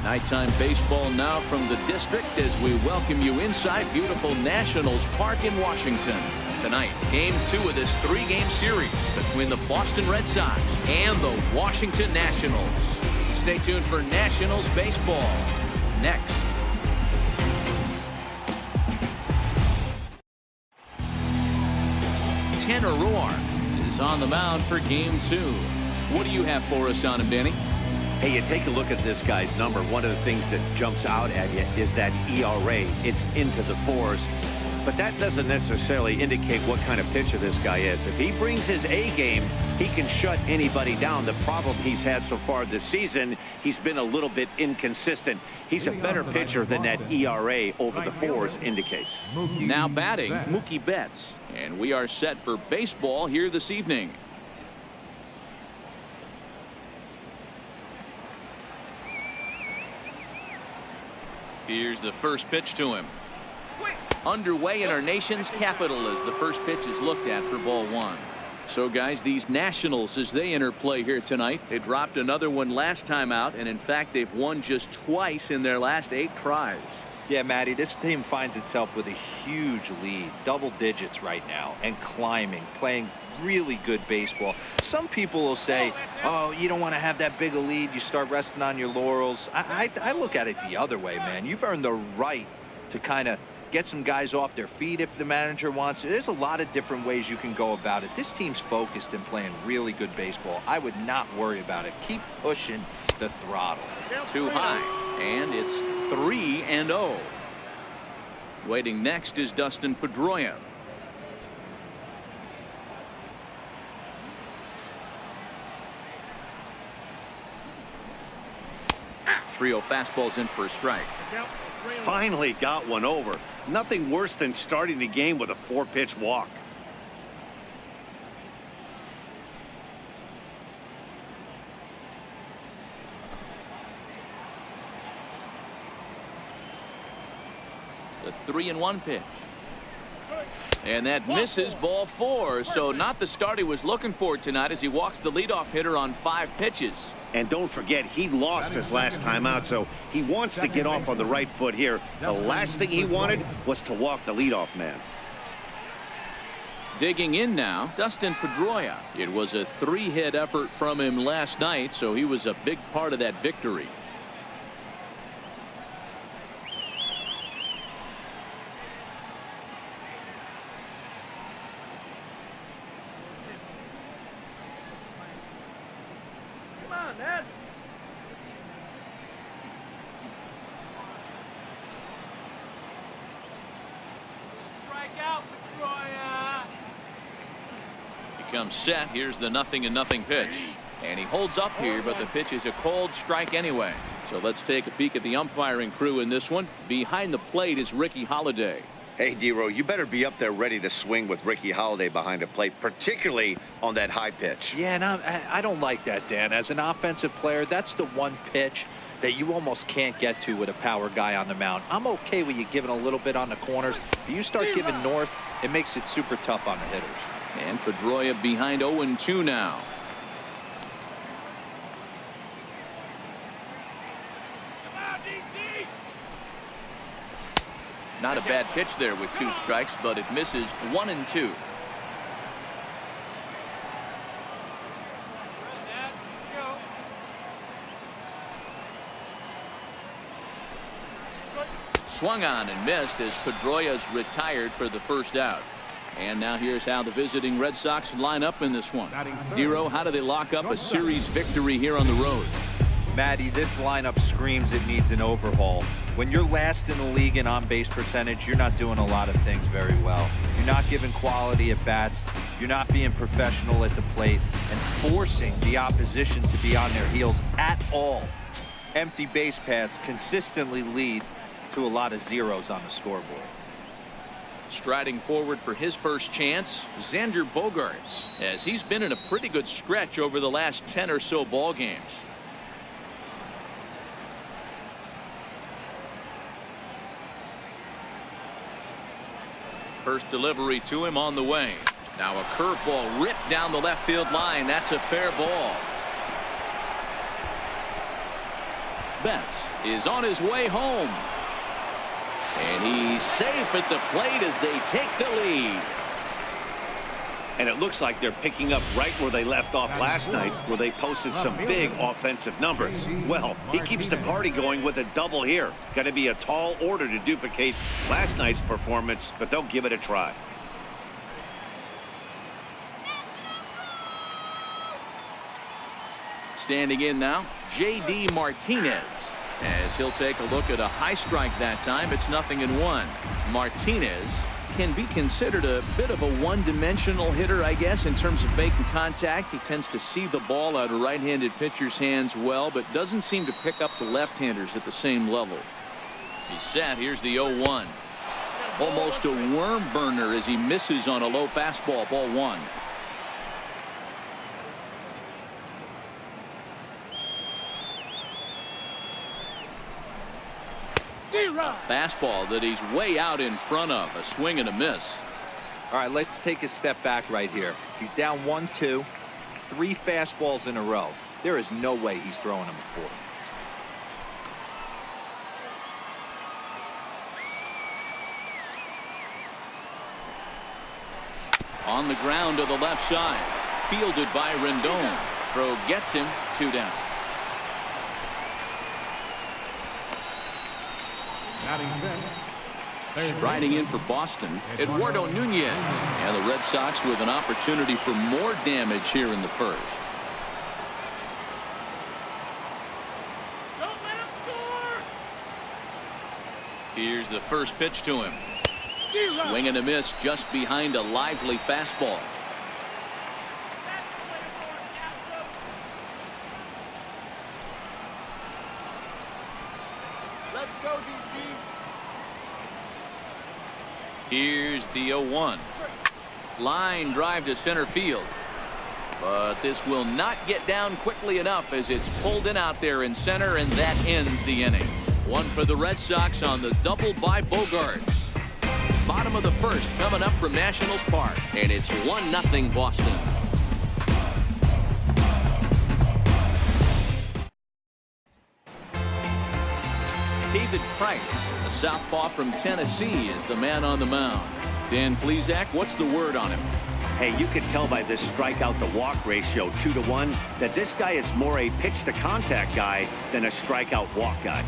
Nighttime baseball now from the district as we welcome you inside beautiful Nationals Park in Washington. Tonight, game 2 of this 3-game series between the Boston Red Sox and the Washington Nationals. Stay tuned for Nationals baseball next. Roark is on the mound for game 2. What do you have for us on him, Danny? Hey, you take a look at this guy's number. One of the things that jumps out at you is that ERA. It's into the 4s. But that doesn't necessarily indicate what kind of pitcher this guy is. If he brings his A game, he can shut anybody down. The problem he's had so far this season, he's been a little bit inconsistent. He's a better pitcher than that ERA over the 4s indicates. Now batting, Mookie Betts. And we are set for baseball here this evening. Here's the first pitch to him. Underway in our nation's capital as the first pitch is looked at for ball 1. So guys, these Nationals, as they enter play here tonight, they dropped another one last time out, and in fact they've won just twice in their last 8 tries. Yeah, Matty, this team finds itself with a huge lead, double digits right now, and climbing, playing really good baseball. Some people will say, oh, you don't want to have that big a lead, you start resting on your laurels. I look at it the other way, man. You've earned the right to kind of get some guys off their feet if the manager wants to. There's a lot of different ways you can go about it. This team's focused and playing really good baseball. I would not worry about it. Keep pushing the throttle. Too high, and it's 3-0. Waiting next is Dustin Pedroia. Trio fastballs in for a strike. Finally got one over. Nothing worse than starting the game with a 4-pitch walk. The 3-1 pitch. And that misses, ball 4. So not the start he was looking for tonight as he walks the leadoff hitter on 5 pitches. And don't forget, he lost his last time out, so he wants to get off on the right foot here. The last thing he wanted was to walk the leadoff man. Digging in now, Dustin Pedroia. It was a 3-hit effort from him last night, so he was a big part of that victory. Comes set. Here's the 0-0 pitch, and he holds up here, but the pitch is a cold strike anyway. So let's take a peek at the umpiring crew in this one. Behind the plate is Ricky Holiday. Hey, D-Row, you better be up there ready to swing with Ricky Holiday behind the plate, particularly on that high pitch. Yeah, and I don't like that, Dan. As an offensive player, that's the one pitch that you almost can't get to with a power guy on the mound. I'm okay with you giving a little bit on the corners, but you start giving north, it makes it super tough on the hitters. And Pedroia behind 0-2 now. Not a bad pitch there with 2 strikes, but it misses 1-2. Swung on and missed as Pedroia's retired for the first out. And now here's how the visiting Red Sox line up in this one. Dero, how do they lock up a series victory here on the road? Matty, this lineup screams it needs an overhaul. When you're last in the league in on-base percentage, you're not doing a lot of things very well. You're not giving quality at bats. You're not being professional at the plate and forcing the opposition to be on their heels at all. Empty base paths consistently lead to a lot of zeros on the scoreboard. Striding forward for his first chance, Xander Bogaerts, as he's been in a pretty good stretch over the last 10 or so ball games. First delivery to him on the way. Now a curveball ripped down the left field line. That's a fair ball. Betts is on his way home. And he's safe at the plate as they take the lead. And it looks like they're picking up right where they left off last night, where they posted some big offensive numbers. Well, he keeps the party going with a double here. Got to be a tall order to duplicate last night's performance, but they'll give it a try. Standing in now, J.D. Martinez, as he'll take a look at a high strike that time. It's 0-1. Martinez can be considered a bit of a one-dimensional hitter, I guess, in terms of making contact. He tends to see the ball out of right-handed pitchers' hands well, but doesn't seem to pick up the left-handers at the same level. He's set. Here's the 0-1. Almost a worm burner as he misses on a low fastball. Ball 1. Fastball that he's way out in front of. A swing and a miss. All right, let's take a step back right here. He's down 1-2, 3 fastballs in a row. There is no way he's throwing him a fourth. On the ground to the left side. Fielded by Rendon. Throw gets him. 2 down. Striding in for Boston, Eduardo Nunez, and the Red Sox with an opportunity for more damage here in the first. Don't let him score. Here's the first pitch to him. Swing and a miss just behind a lively fastball. Let's go, DC. Here's the 0-1. Line drive to center field. But this will not get down quickly enough as it's pulled in out there in center, and that ends the inning. One for the Red Sox on the double by Bogaerts. Bottom of the first coming up from Nationals Park, and it's 1-0 Boston. David Price, a southpaw from Tennessee, is the man on the mound. Dan Plesac, what's the word on him? Hey, you can tell by this strikeout to walk ratio 2-to-1 that this guy is more a pitch to contact guy than a strikeout walk guy.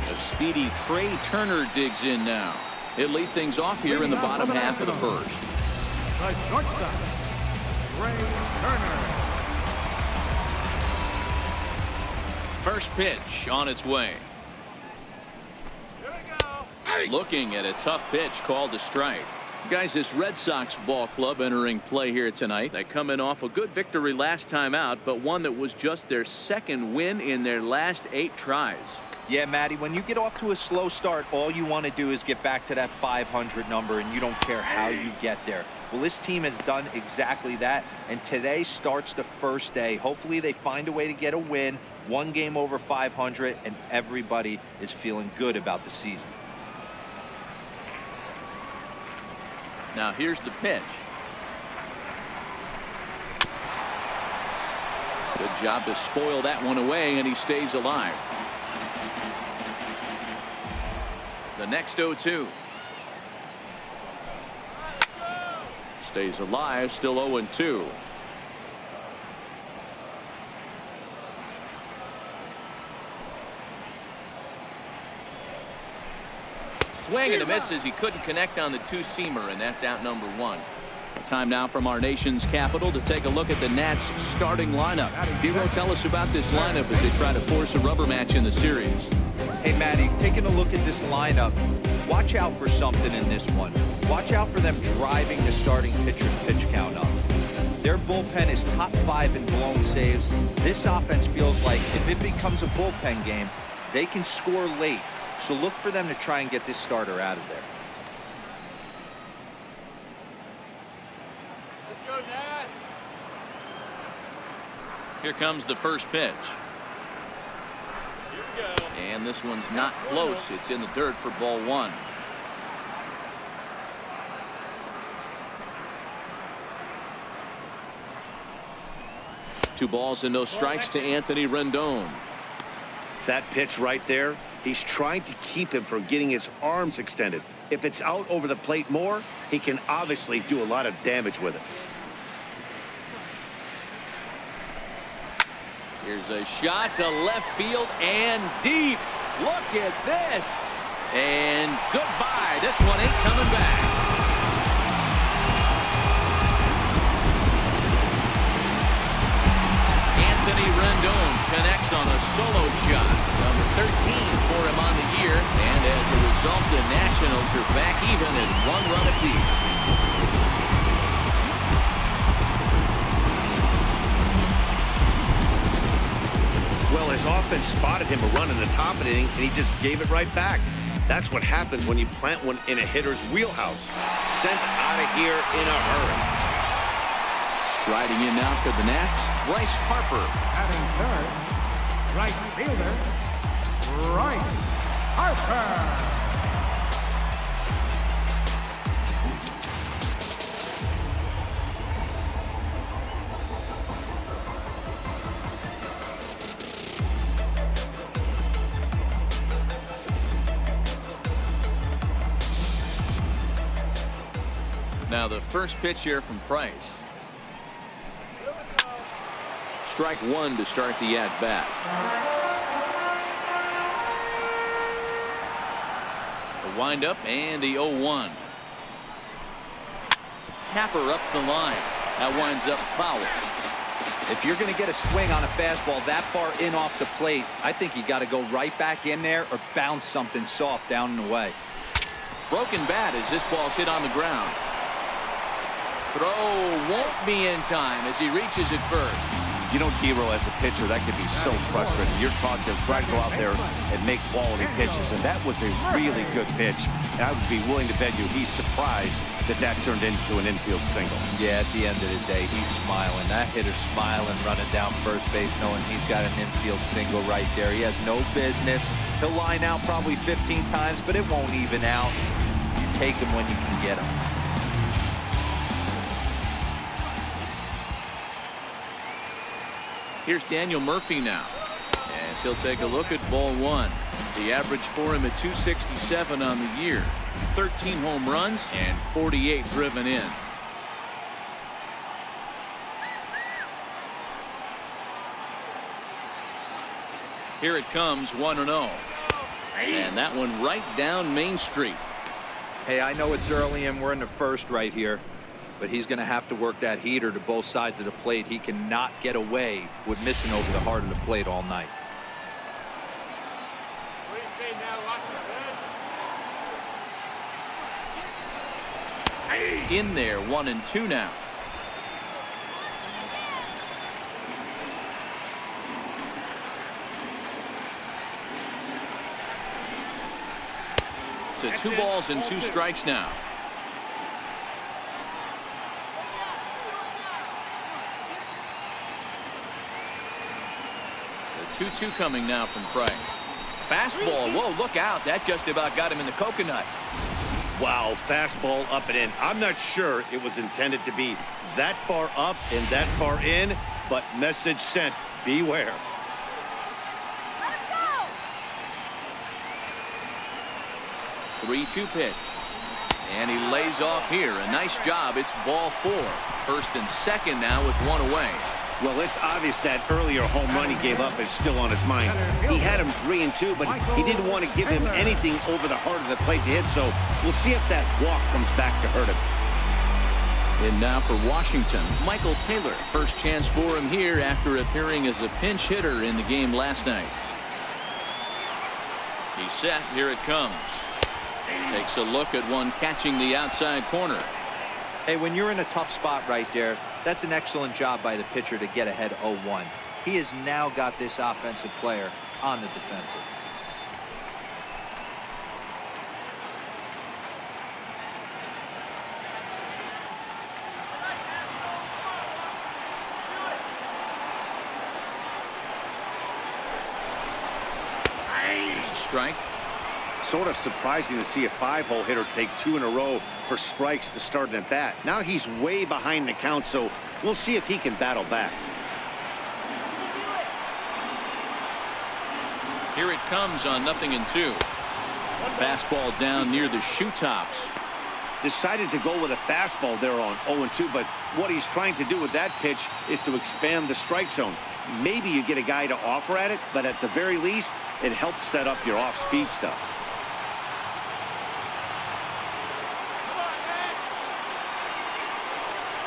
A speedy Trey Turner digs in now. He'll lead things off here in the bottom half of the first. The shortstop, Trey Turner. First pitch on its way. Here we go. Looking at a tough pitch called a strike. Guys, this Red Sox ball club entering play here tonight. They come in off a good victory last time out, but one that was just their second win in their last 8 tries. Yeah, Matty, when you get off to a slow start, all you want to do is get back to that 500 number, and you don't care how you get there. Well, this team has done exactly that, and today starts the first day. Hopefully they find a way to get a win, 1 game over 500, and everybody is feeling good about the season. Now here's the pitch. Good job to spoil that one away, and he stays alive. The next 0-2. Stays alive, still 0-2. Swing and a miss as he couldn't connect on the 2-seamer, and that's out number 1. Time now from our nation's capital to take a look at the Nats starting lineup. Dero, tell us about this lineup as they try to force a rubber match in the series. Hey, Matty, taking a look at this lineup, watch out for something in this one. Watch out for them driving the starting pitcher's pitch count up. Their bullpen is top 5 in blown saves. This offense feels like if it becomes a bullpen game, they can score late. So look for them to try and get this starter out of there. Let's go, Nats. Here comes the first pitch. Here we go. And this one's not close. It's in the dirt for ball 1. 2 balls and no strikes to Anthony Rendon. That pitch right there, he's trying to keep him from getting his arms extended. If it's out over the plate more, he can obviously do a lot of damage with it. Here's a shot to left field and deep. Look at this. And goodbye. This one ain't coming back. Anthony Rendon connects on a solo shot. Number 13 for him on the year. And as a result, the Nationals are back even at 1 run apiece. Well, his offense spotted him a run in the top of the inning, and he just gave it right back. That's what happens when you plant one in a hitter's wheelhouse. Sent out of here in a hurry. Striding in now for the Nats, Bryce Harper. Batting third, right fielder, Bryce Harper. Now the first pitch here from Price. Strike 1 to start the at-bat. The windup and the 0-1. Tapper up the line. That winds up foul. If you're going to get a swing on a fastball that far in off the plate, I think you got to go right back in there or bounce something soft down and away. Broken bat as this ball's hit on the ground. Throw won't be in time as he reaches it first. You know, Dero, as a pitcher, that can be so frustrating. You're taught to try to go out there and make quality pitches, and that was a really good pitch. And I would be willing to bet you he's surprised that that turned into an infield single. Yeah, at the end of the day, he's smiling. That hitter's smiling, running down first base, knowing he's got an infield single right there. He has no business. He'll line out probably 15 times, but it won't even out. You take him when you can get him. Here's Daniel Murphy now, as he'll take a look at ball 1. The average for him at 267 on the year, 13 home runs and 48 driven in. Here it comes, 1-0, and that one right down Main Street. Hey, I know it's early and we're in the first right here, but he's going to have to work that heater to both sides of the plate. He cannot get away with missing over the heart of the plate all night. What do you say now, Washington? In there, 1-2 now. To 2 balls and 2 strikes now. The 2-2 coming now from Price. Fastball. Whoa, look out. That just about got him in the coconut. Wow, fastball up and in. I'm not sure it was intended to be that far up and that far in, but message sent. Beware. 3-2 pitch. And he lays off here. A nice job. It's ball 4. First and second now with 1 away. Well, it's obvious that earlier home run he gave up is still on his mind. He had him 3-2, but he didn't want to give him anything over the heart of the plate to hit, so we'll see if that walk comes back to hurt him. And now for Washington, Michael Taylor. First chance for him here after appearing as a pinch hitter in the game last night. He's set. Here it comes. Takes a look at one catching the outside corner. Hey, when you're in a tough spot right there, that's an excellent job by the pitcher to get ahead 0-1. He has now got this offensive player on the defensive. Here's a strike. Sort of surprising to see a 5-hole hitter take 2 in a row for strikes to start an at bat. Now he's way behind the count, so we'll see if he can battle back. Here it comes on 0-2. Fastball down near the shoe tops. Decided to go with a fastball there on 0-2, but what he's trying to do with that pitch is to expand the strike zone. Maybe you get a guy to offer at it, but at the very least, it helps set up your off-speed stuff.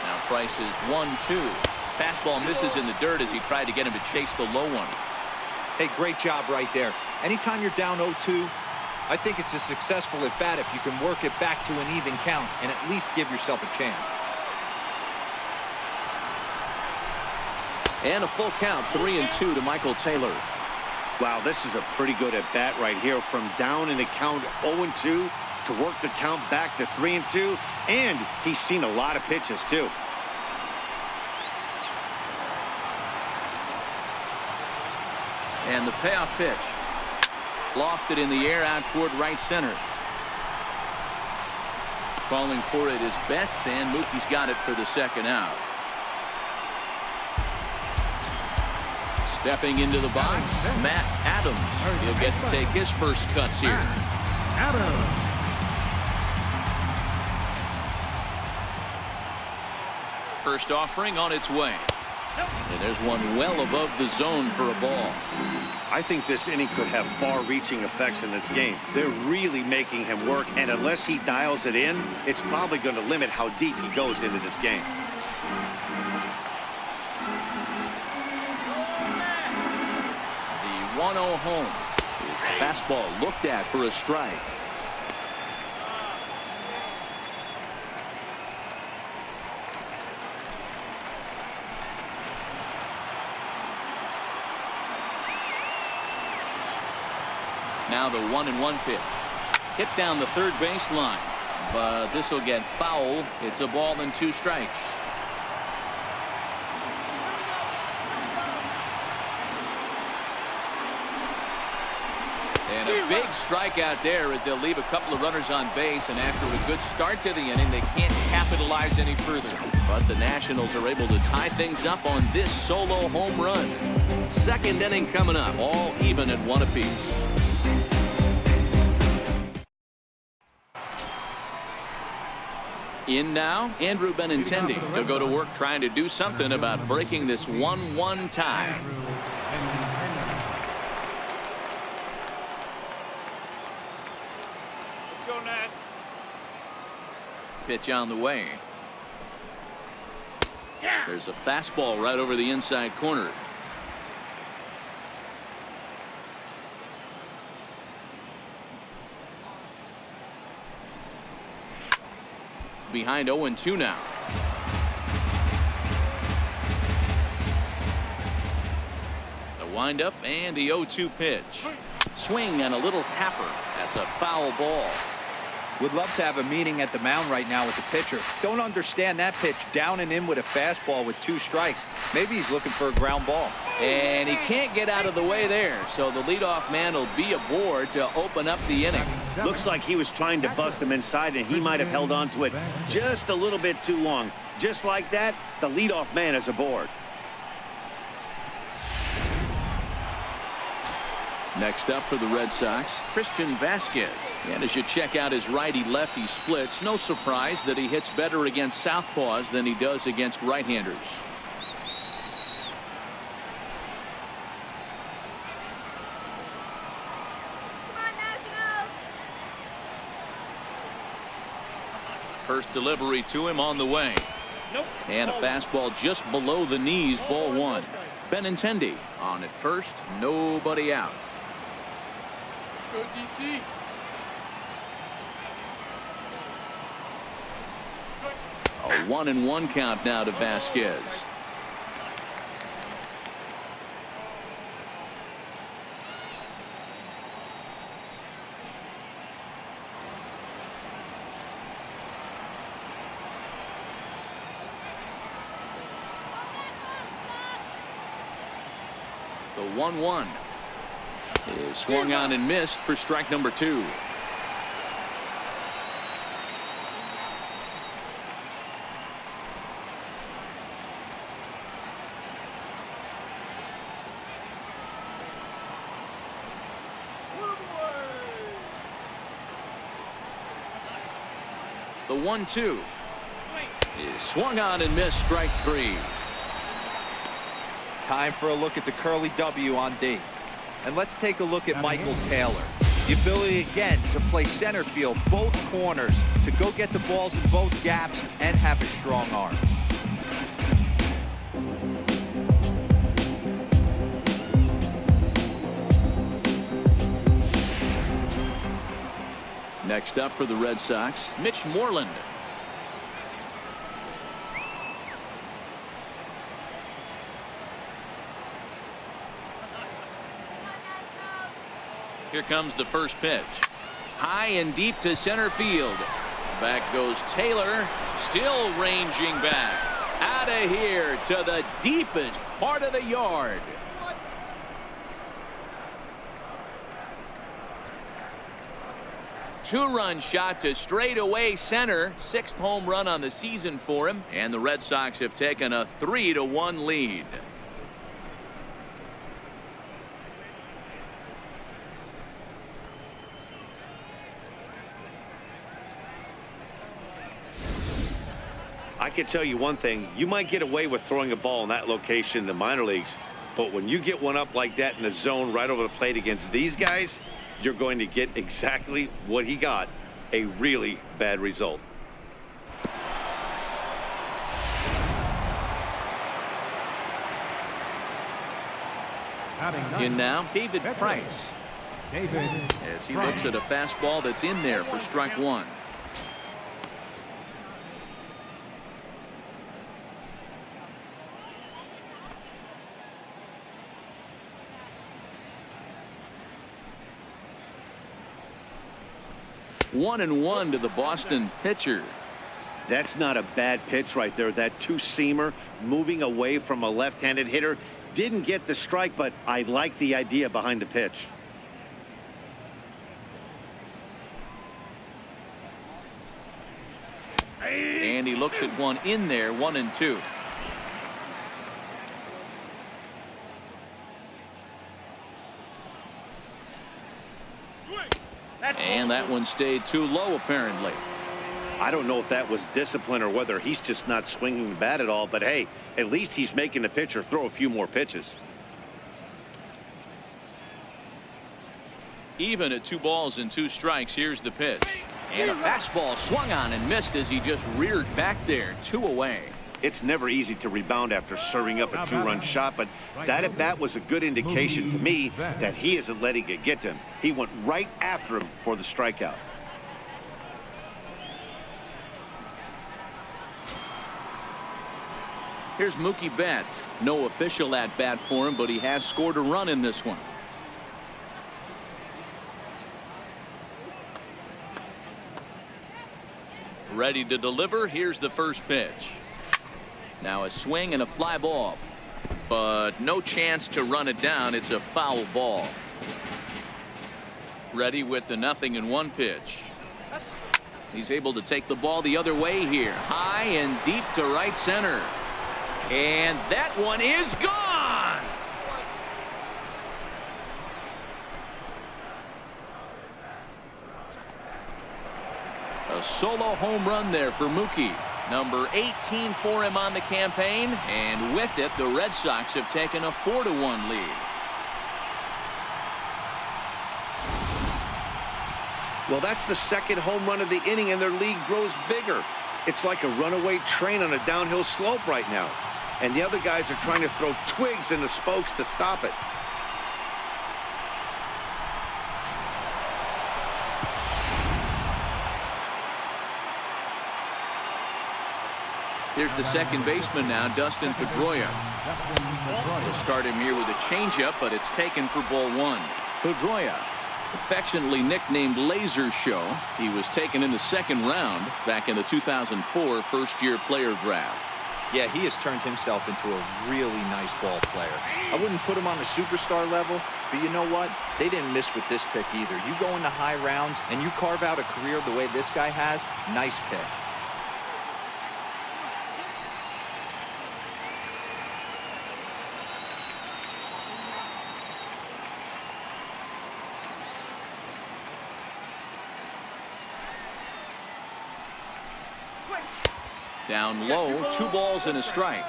Now Price is 1-2. Fastball misses in the dirt as he tried to get him to chase the low one. Hey, great job right there. Anytime you're down 0-2, I think it's a successful at bat if you can work it back to an even count and at least give yourself a chance. And a full count, 3-2 to Michael Taylor. Wow, this is a pretty good at bat right here, from down in the count 0-2 to work the count back to 3-2, and he's seen a lot of pitches too. And the payoff pitch. Lofted in the air out toward right center. Calling for it is Betts, and Mookie's got it for the second out. Stepping into the box, Matt Adams. He'll get to take his first cuts here. Adams. First offering on its way. And there's one well above the zone for a ball. I think this inning could have far-reaching effects in this game. They're really making him work, and unless he dials it in, it's probably going to limit how deep he goes into this game. The 1-0 home. His fastball looked at for a strike. Now the 1-1 pitch. Hit down the third base line, but this will get foul. It's a ball and 2 strikes. And a big strikeout there. They'll leave a couple of runners on base, and after a good start to the inning, they can't capitalize any further. But the Nationals are able to tie things up on this solo home run. Second inning coming up, all even at 1 apiece. In now, Andrew Benintendi. He'll go to work trying to do something about breaking this 1-1 tie. Let's go, Nats. Pitch on the way. There's a fastball right over the inside corner. Behind 0-2 now. The windup and the 0-2 pitch. Swing and a little tapper. That's a foul ball. Would love to have a meeting at the mound right now with the pitcher. Don't understand that pitch. Down and in with a fastball with 2 strikes. Maybe he's looking for a ground ball. And he can't get out of the way there. So the leadoff man will be aboard to open up the inning. Looks like he was trying to bust him inside, and he might have held on to it just a little bit too long. Just like that, the leadoff man is aboard. Next up for the Red Sox, Christian Vasquez. And as you check out his righty-lefty splits, no surprise that he hits better against southpaws than he does against right-handers. First delivery to him on the way. And a fastball just below the knees, ball 1. Benintendi on at first, nobody out. Let's go, DC. A 1-1 count now to Vasquez. The 1-1 is swung on and missed for strike number 2. The 1-2 is swung on and missed. Strike 3. Time for a look at the curly W on D. And let's take a look at Michael Taylor. The ability again to play center field, both corners, to go get the balls in both gaps and have a strong arm. Next up for the Red Sox, Mitch Moreland. Here comes the first pitch. High and deep to center field. Back goes Taylor, still ranging back. Out of here to the deepest part of the yard. Two-run shot to straightaway center. 6th home run on the season for him. And the Red Sox have taken a 3-1 lead. I can tell you one thing. You might get away with throwing a ball in that location in the minor leagues, but when you get one up like that in the zone right over the plate against these guys, you're going to get exactly what he got, a really bad result. In now, David Price. As he looks at a fastball that's in there for strike 1. One and one to the Boston pitcher. That's not a bad pitch right there. That two-seamer moving away from a left-handed hitter. Didn't get the strike, but I like the idea behind the pitch. And he looks at one in there, 1-2. And that one stayed too low, apparently. I don't know if that was discipline or whether he's just not swinging the bat at all, but hey, at least he's making the pitcher throw a few more pitches. Even at 2 balls and 2 strikes, here's the pitch. And a fastball swung on and missed as he just reared back there, 2 away. It's never easy to rebound after serving up a 2-run shot, but that at bat was a good indication to me that he isn't letting it get to him. He went right after him for the strikeout. Here's Mookie Betts. No official at bat for him, but he has scored a run in this one. Ready to deliver. Here's the first pitch. Now a swing and a fly ball, but no chance to run it down. It's a foul ball. Ready with the 0-1 pitch. He's able to take the ball the other way here. High and deep to right center. And that one is gone. A solo home run there for Mookie. Number 18 for him on the campaign, and with it the Red Sox have taken a 4-1 lead. Well, that's the second home run of the inning, and their lead grows bigger. It's like a runaway train on a downhill slope right now, and the other guys are trying to throw twigs in the spokes to stop it. Here's the second baseman now, Dustin Pedroia. We'll start him here with a changeup, but it's taken for ball 1. Pedroia, affectionately nicknamed Laser Show. He was taken in the 2nd round back in the 2004 first-year player draft. Yeah, he has turned himself into a really nice ball player. I wouldn't put him on the superstar level, but you know what? They didn't miss with this pick either. You go into high rounds and you carve out a career the way this guy has, nice pick. Down low, 2 balls and a strike.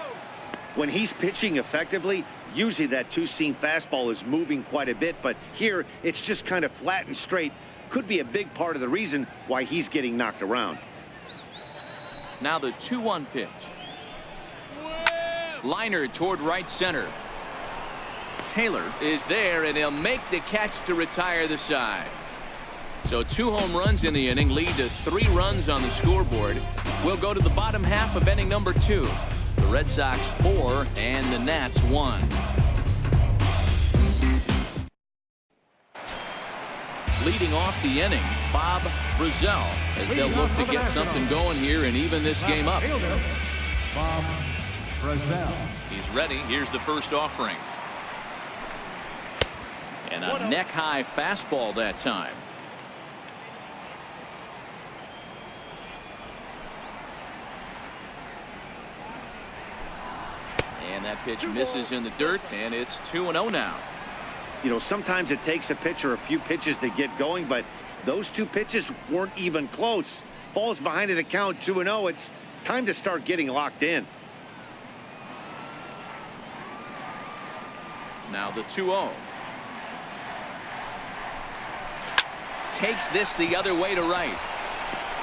When he's pitching effectively, usually that two-seam fastball is moving quite a bit, but here it's just kind of flat and straight. Could be a big part of the reason why he's getting knocked around. Now the 2-1 pitch. Liner toward right center. Taylor is there, and he'll make the catch to retire the side. So 2 home runs in the inning lead to 3 runs on the scoreboard. We'll go to the bottom half of inning number 2. The Red Sox 4 and the Nats 1. Leading off the inning, Bob Brazel, as they'll look to get something going here and even this game up. Bob Brazel. He's ready. Here's the first offering. And a neck-high fastball that time. And that pitch misses in the dirt, and it's 2-0 now. You know, sometimes it takes a pitcher a few pitches to get going, but those 2 pitches weren't even close. Falls behind at the count 2-0. It's time to start getting locked in. Now the 2-0. Takes this the other way to right.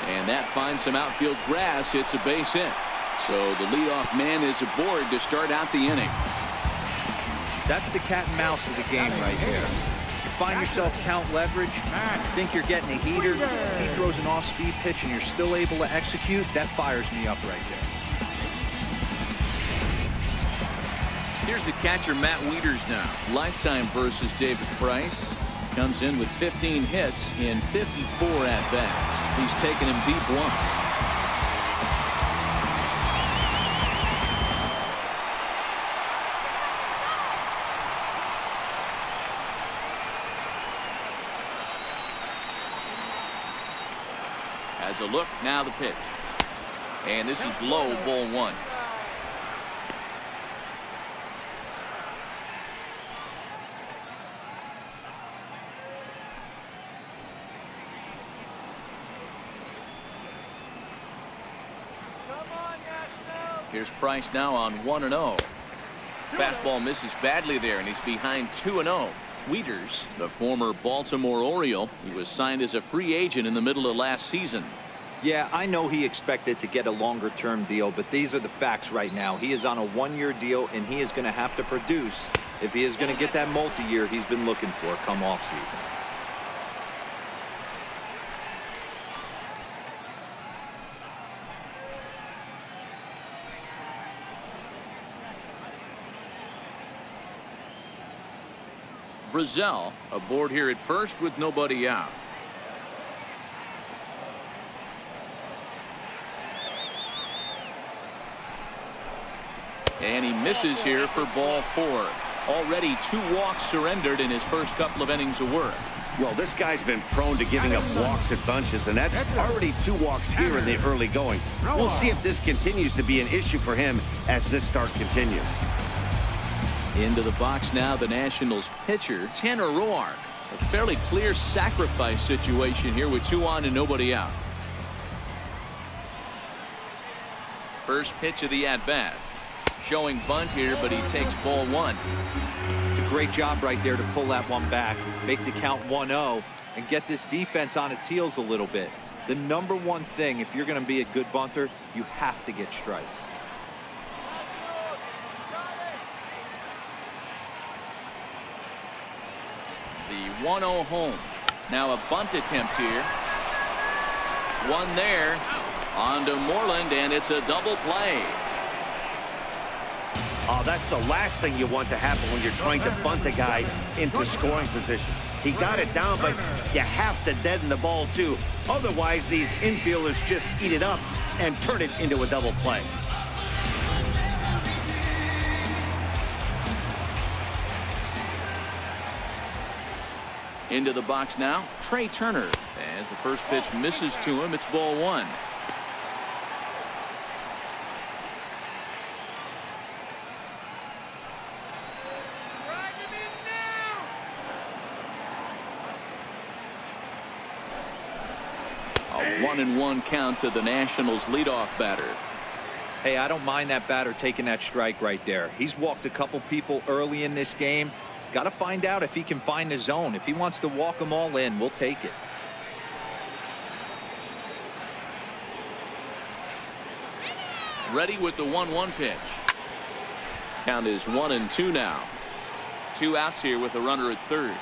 And that finds some outfield grass. It's a base hit. So the leadoff man is aboard to start out the inning. That's the cat and mouse of the game right there. You find yourself count leverage, you think you're getting a heater, he throws an off-speed pitch and you're still able to execute. That fires me up right there. Here's the catcher, Matt Wieters now. Lifetime versus David Price. Comes in with 15 hits in 54 at-bats. He's taken him deep once. Has a look, now the pitch. And this is low, ball 1. Here's Price now on 1-0. Fastball misses badly there, and he's behind 2-0. Wieters, the former Baltimore Oriole, he was signed as a free agent in the middle of last season. Yeah, I know he expected to get a longer-term deal, but these are the facts right now. He is on a 1-year deal, and he is going to have to produce if he is going to get that multi-year he's been looking for come off-season. Brazel aboard here at first with nobody out. And he misses here for ball 4. Already 2 walks surrendered in his first couple of innings of work. Well, this guy's been prone to giving up walks at bunches, and that's already 2 walks here in the early going. We'll see if this continues to be an issue for him as this start continues. Into the box now, the Nationals pitcher, Tanner Roark. A fairly clear sacrifice situation here with 2 on and nobody out. First pitch of the at-bat. Showing bunt here, but he takes ball 1. It's a great job right there to pull that one back, make the count 1-0, and get this defense on its heels a little bit. The number one thing, if you're going to be a good bunter, you have to get strikes. The 1-0 home. Now a bunt attempt here. One there. On to Moreland, and it's a double play. Oh, that's the last thing you want to happen when you're trying to bunt a guy into scoring position. He got it down, but you have to deaden the ball, too. Otherwise, these infielders just eat it up and turn it into a double play. Into the box now, Trey Turner. As the first pitch misses to him, it's ball 1. A 1-1 count to the Nationals leadoff batter. Hey, I don't mind that batter taking that strike right there. He's walked a couple people early in this game. Got to find out if he can find the zone. If he wants to walk them all in, we'll take it. Ready with the 1-1 pitch. Count is 1-2 now. 2 outs here with a runner at third.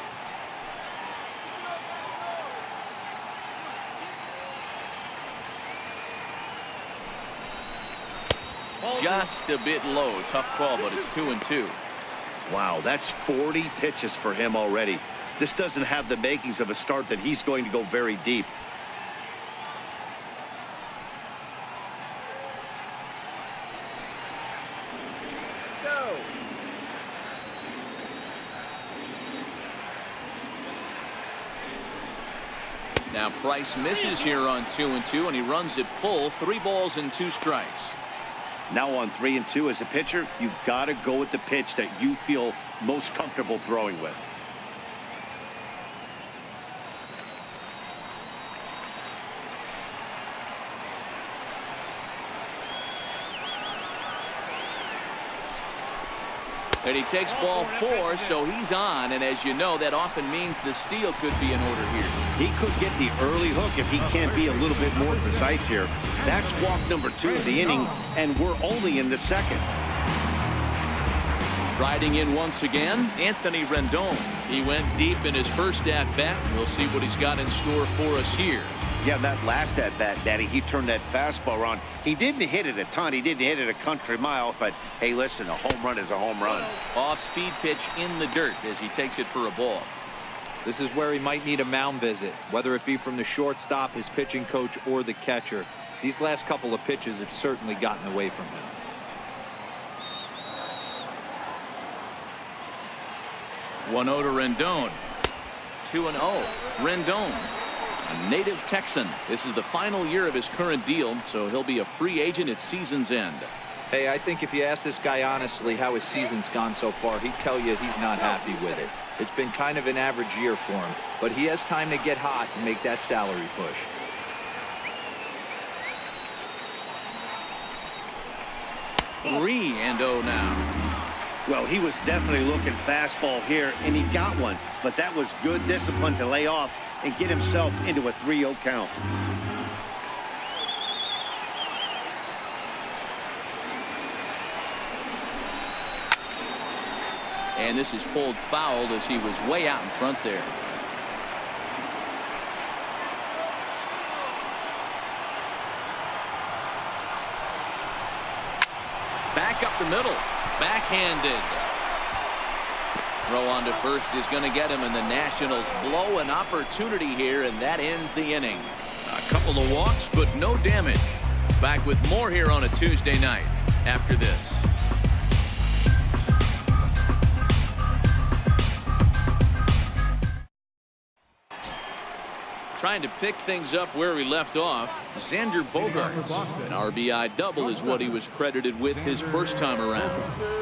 Just a bit low. Tough call, but it's 2-2. Wow, that's 40 pitches for him already. This doesn't have the makings of a start that he's going to go very deep. Now Price misses here on 2-2, and he runs it full. 3 balls and 2 strikes. Now on 3-2 as a pitcher, you've got to go with the pitch that you feel most comfortable throwing with. And he takes ball 4, so he's on. And as you know, that often means the steal could be in order here. He could get the early hook if he can't be a little bit more precise here. That's walk number 2 of the inning, and we're only in the second. Riding in once again, Anthony Rendon. He went deep in his first at-bat. We'll see what he's got in store for us here. Yeah, that last at-bat, Daddy, he turned that fastball on. He didn't hit it a ton. He didn't hit it a country mile. But, hey, listen, a home run is a home run. Off-speed pitch in the dirt as he takes it for a ball. This is where he might need a mound visit, whether it be from the shortstop, his pitching coach, or the catcher. These last couple of pitches have certainly gotten away from him. One-0 to Rendon. 2-0. Rendon, a native Texan. This is the final year of his current deal, so he'll be a free agent at season's end. Hey, I think if you ask this guy honestly how his season's gone so far, he'd tell you he's not happy with it. It's been kind of an average year for him, but he has time to get hot and make that salary push. Three and 0 now. Well, he was definitely looking fastball here, and he got one. But that was good discipline to lay off and get himself into a 3-0 count. And this is pulled fouled as he was way out in front there. Back up the middle. Backhanded. Throw on to first is going to get him, and the Nationals blow an opportunity here, and that ends the inning. A couple of walks, but no damage. Back with more here on a Tuesday night after this. Trying to pick things up where we left off, Xander Bogaerts. An RBI double is what he was credited with his first time around.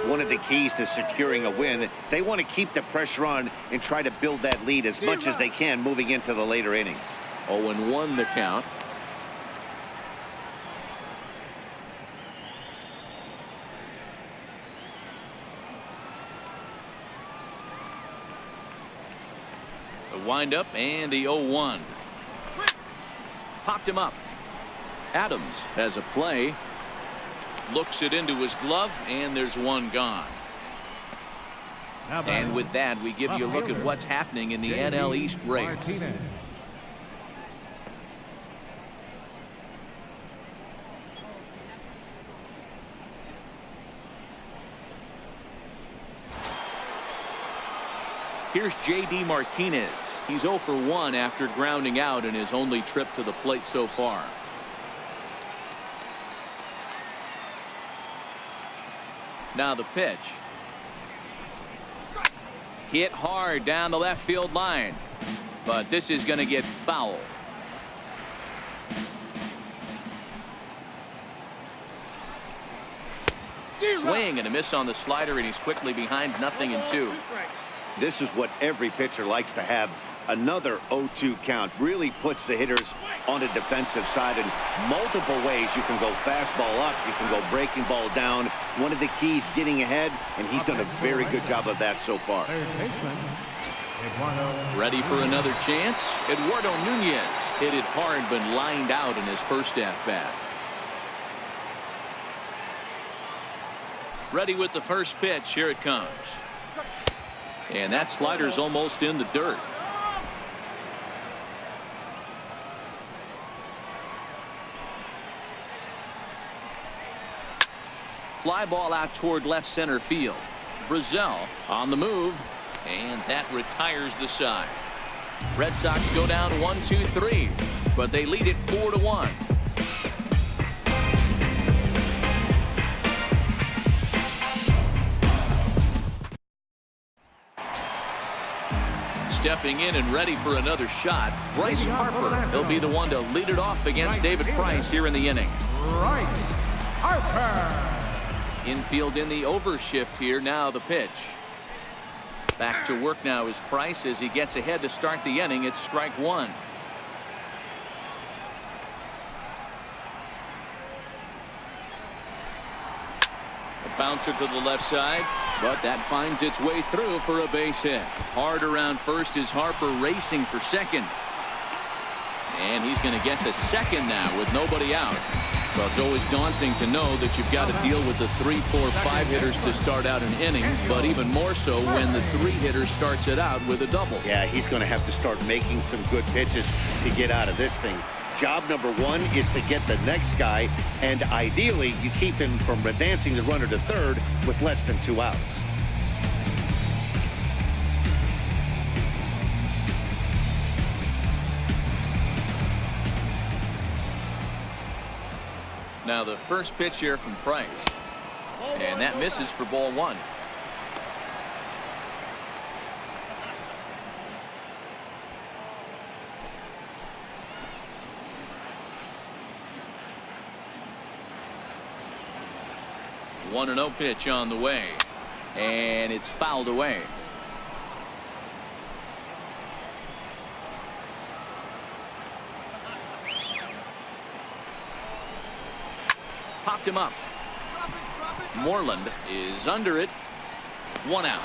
One of the keys to securing a win, they want to keep the pressure on and try to build that lead as much as they can moving into the later innings. 0-1 the count. The windup and the 0-1. Popped him up. Adams has a play. Looks it into his glove, and there's one gone. And with that, we give you a look at what's happening in the NL East race. Here's J.D. Martinez. He's 0 for 1 after grounding out in his only trip to the plate so far. Now the pitch. Hit hard down the left field line. But this is going to get foul. Swing and a miss on the slider, and he's quickly behind 0-2. This is what every pitcher likes to have. Another 0-2 count really puts the hitters on the defensive side in multiple ways. You can go fastball up, you can go breaking ball down. One of the keys, getting ahead, and he's done a very good job of that so far. Ready for another chance. Eduardo Nunez hit it hard but lined out in his first at-bat. Ready with the first pitch. Here it comes. And that slider's almost in the dirt. Fly ball out toward left center field. Brazil on the move, and that retires the side. Red Sox go down 1-2-3, but they lead it 4-1. Stepping in and ready for another shot, Bryce Harper. He'll be the one to lead it off against David Price here in the inning. Bryce Harper. Infield in the overshift here. Now the pitch. Back to work now is Price as he gets ahead to start the inning. It's strike one. A bouncer to the left side, but that finds its way through for a base hit. Hard around first is Harper racing for second. And he's going to get to second now with nobody out. Well, it's always daunting to know that you've got to deal with the 3, 4, 5 hitters to start out an inning, but even more so when the 3 hitter starts it out with a double. Yeah, he's going to have to start making some good pitches to get out of this thing. Job number 1 is to get the next guy, and ideally you keep him from advancing the runner to third with less than 2 outs. Now the first pitch here from Price, and that misses for ball 1. One and 0 pitch on the way, and it's fouled away. Popped him up. Moreland is under it. 1 out.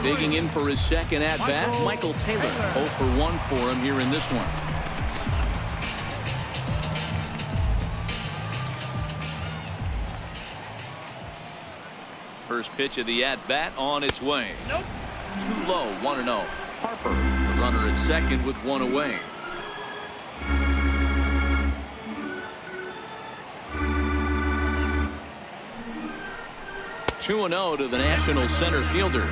Digging in for his second at bat, Michael Taylor. 0 for 1 for him here in this one. First pitch of the at bat on its way. Nope. Too low. 1-0. Harper, the runner at second with 1 away. Two and 0 to the Nationals center fielder.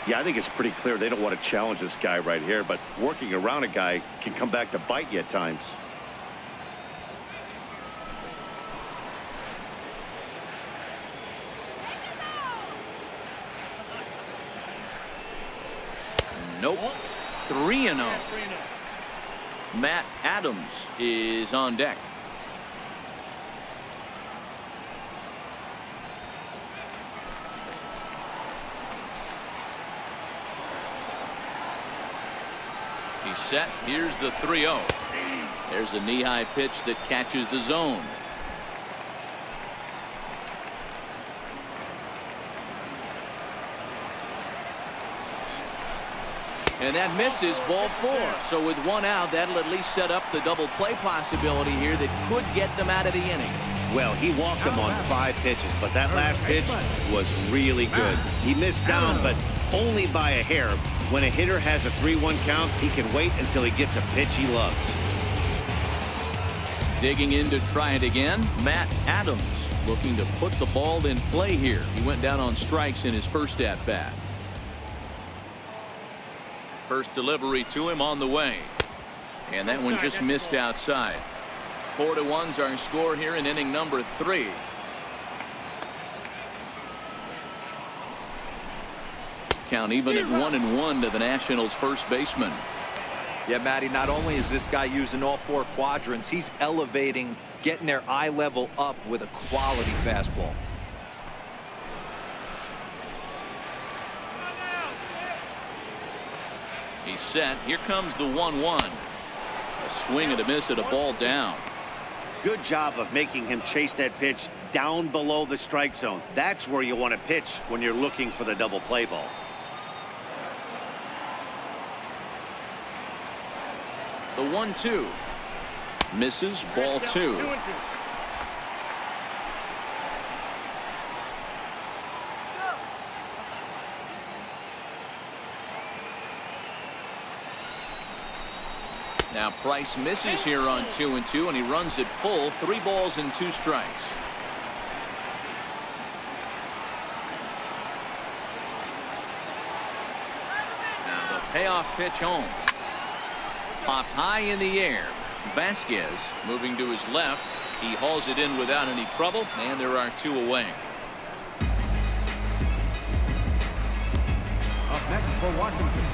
Yeah, I think it's pretty clear they don't want to challenge this guy right here, but working around a guy can come back to bite you at times. Nope. 3-0. Matt Adams is on deck. He's set. Here's the 3-0. There's a knee-high pitch that catches the zone. And that misses, ball 4. So with 1 out, that'll at least set up the double play possibility here that could get them out of the inning. Well, he walked him on 5 pitches, but that last pitch was really good. He missed down, but only by a hair. When a hitter has a 3-1 count, he can wait until he gets a pitch he loves. Digging in to try it again, Matt Adams looking to put the ball in play here. He went down on strikes in his first at bat. First delivery to him on the way, and that one just missed outside. 4-1's our score here in inning number 3. Count even at 1-1 to the Nationals first baseman. Yeah, Matty, not only is this guy using all 4 quadrants, he's elevating, getting their eye level up with a quality fastball. He's set. Here comes the 1-1. A swing and a miss at a ball down. Good job of making him chase that pitch down below the strike zone. That's where you want to pitch when you're looking for the double play ball. The 1-2 misses, ball 2. Now Price misses here on 2-2, and he runs it full. 3 balls and 2 strikes. Now the payoff pitch home. Popped high in the air. Vasquez moving to his left. He hauls it in without any trouble, and there are 2 away. Up next for Washington.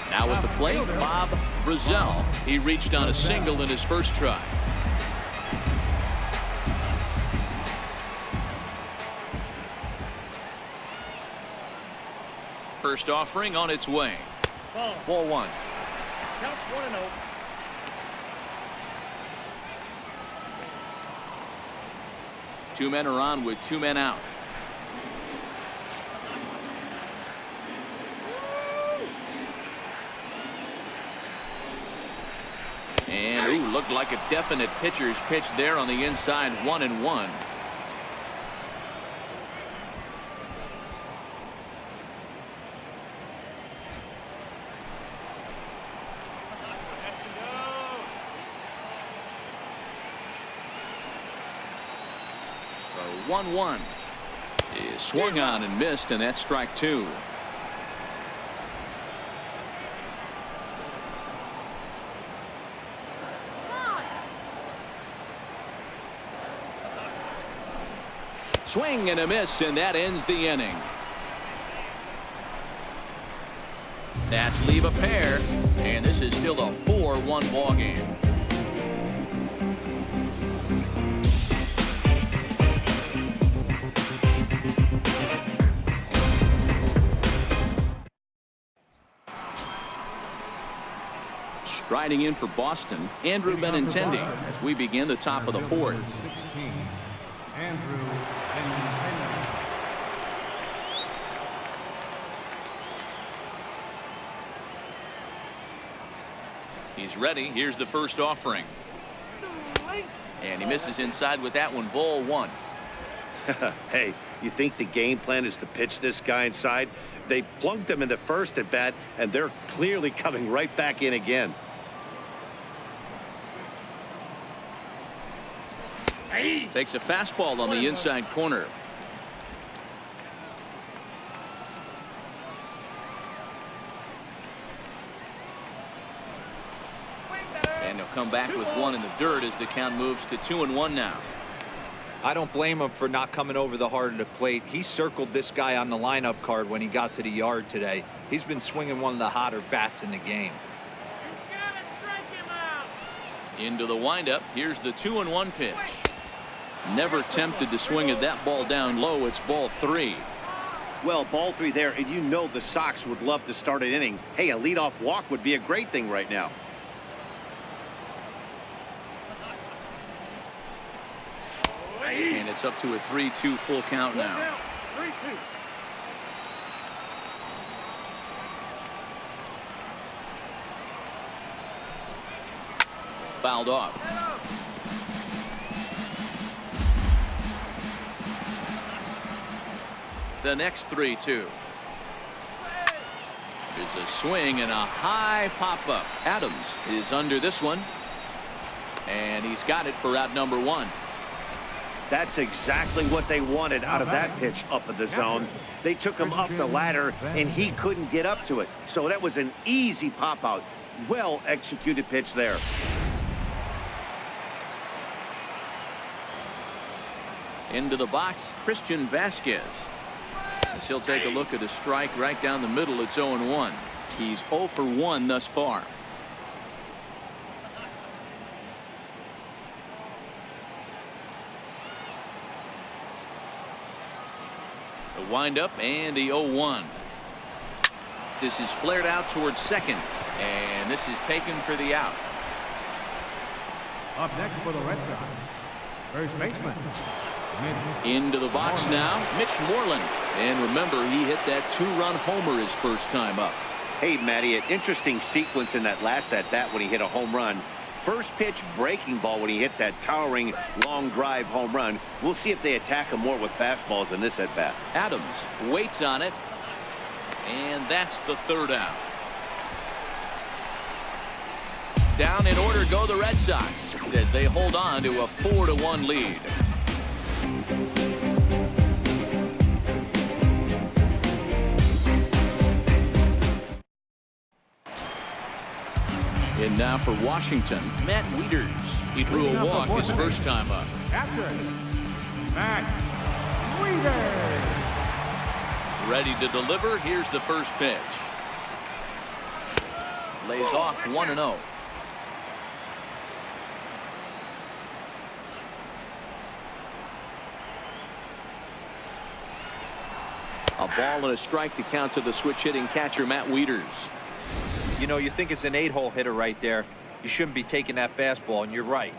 Now at the plate, Bob Brazel. He reached on a single in his first try. First offering on its way. Ball 1. Counts 1-0. Two men are on with 2 men out. And ooh, looked like a definite pitcher's pitch there on the inside. 1-1. The 1-1 is swung on and missed, and that's strike 2. Swing and a miss, and that ends the inning. That's leave a pair, and this is still a 4-1 ball game. Striding in for Boston, Andrew Benintendi, as we begin the top of the 4th. 16, Andrew Benintendi. He's ready. Here's the first offering. And he misses inside with that one. Ball 1. Hey, you think the game plan is to pitch this guy inside? They plunked him in the first at bat, and they're clearly coming right back in again. Takes a fastball on the inside corner. And he'll come back with 1 in the dirt as the count moves to 2-1 now. I don't blame him for not coming over the heart of the plate. He circled this guy on the lineup card when he got to the yard today. He's been swinging one of the hotter bats in the game. Into the windup. Here's the 2-1 pitch. Never tempted to swing at that ball down low. It's ball 3. Well, ball 3 there, and you know the Sox would love to start an inning. Hey, a leadoff walk would be a great thing right now. And it's up to a 3-2 full count now. 3-2. Fouled off. The next 3-2. There's a swing and a high pop-up. Adams is under this one. And he's got it for out number 1. That's exactly what they wanted out of that pitch up in the zone. They took him up the ladder, and he couldn't get up to it. So that was an easy pop-out. Well-executed pitch there. Into the box, Christian Vasquez. As he'll take a look at a strike right down the middle. It's 0-1. He's 0 for 1 thus far. The windup and the 0-1. This is flared out towards second, And this is taken for the out. Up next for the Red Sox, first baseman, Mitch. Into the box now, Mitch Moreland. And remember, he hit that 2-run homer his first time up. Hey, Matty, an interesting sequence in that last at-bat when he hit a home run. First pitch breaking ball when he hit that towering long drive home run. We'll see if they attack him more with fastballs in this at-bat. Adams waits on it. And that's the third out. Down in order go the Red Sox as they hold on to a 4-1 lead. And now for Washington, Matt Wieters. He drew a walk his first time up. Captain, Matt Wieters. Ready to deliver. Here's the first pitch. Lays off 1-0. A ball and a strike to count to the switch hitting catcher Matt Wieters. You know, you think it's an 8-hole hitter right there. You shouldn't be taking that fastball, and you're right.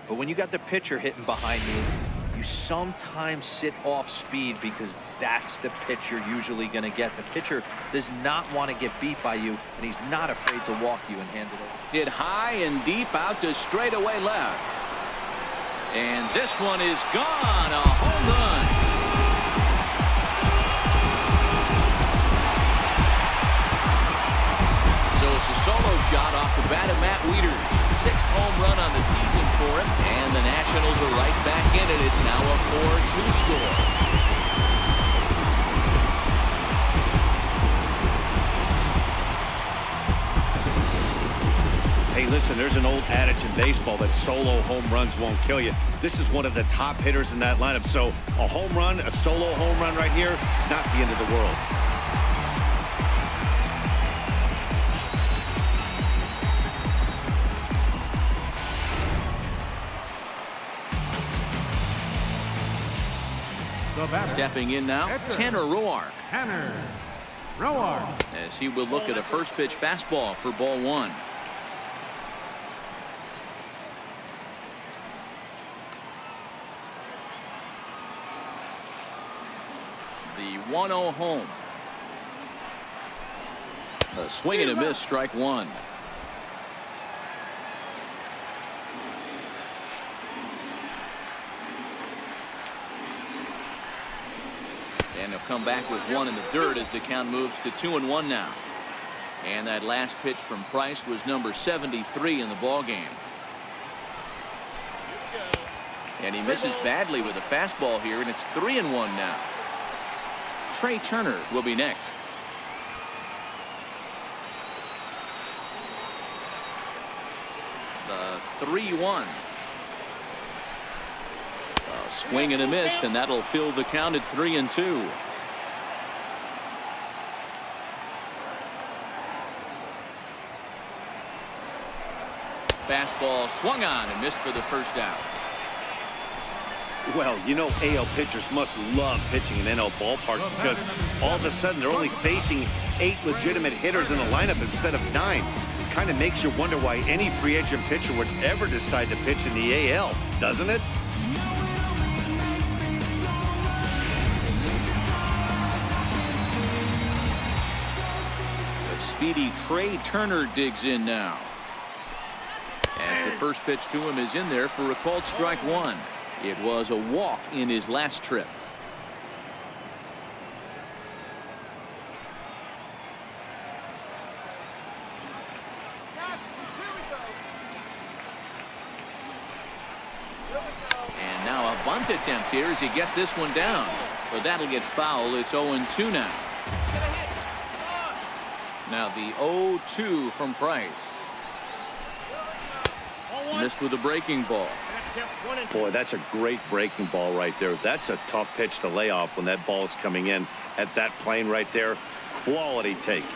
But when you got the pitcher hitting behind you, you sometimes sit off speed because that's the pitch you're usually going to get. The pitcher does not want to get beat by you, and he's not afraid to walk you and hand it over. Hit high and deep out to straightaway left. And this one is gone. A home run. So it's a solo shot off the bat of Matt Wieters. 6th home run on the season for him. And the Nationals are right back in it. It's now a 4-2 score. Hey, listen, there's an old adage in baseball that solo home runs won't kill you. This is one of the top hitters in that lineup. So a home run, a solo home run right here is not the end of the world. Stepping in now, Tanner Roark. Tanner Roark. As he will look at a first pitch fastball for ball 1. The 1-0 home. A swing and a miss, strike 1. And they'll come back with 1 in the dirt as the count moves to 2-1 now. And that last pitch from Price was number 73 in the ball game. And he misses badly with a fastball here, and it's 3-1 now. Trey Turner will be next. The 3-1. A swing and a miss, and that'll fill the count at 3-2. Fastball swung on and missed for the first out. Well, you know, AL pitchers must love pitching in NL ballparks because all of a sudden they're only facing 8 legitimate hitters in the lineup instead of 9. It kind of makes you wonder why any free agent pitcher would ever decide to pitch in the AL, doesn't it? But speedy Trey Turner digs in now. As the first pitch to him is in there for a called strike 1. It was a walk in his last trip. And now a bunt attempt here as he gets this one down. But that'll get foul. It's 0-2 now. Now the 0-2 from Price. Missed with a breaking ball. Boy, that's a great breaking ball right there. That's a tough pitch to lay off when that ball is coming in at that plane right there. Quality take.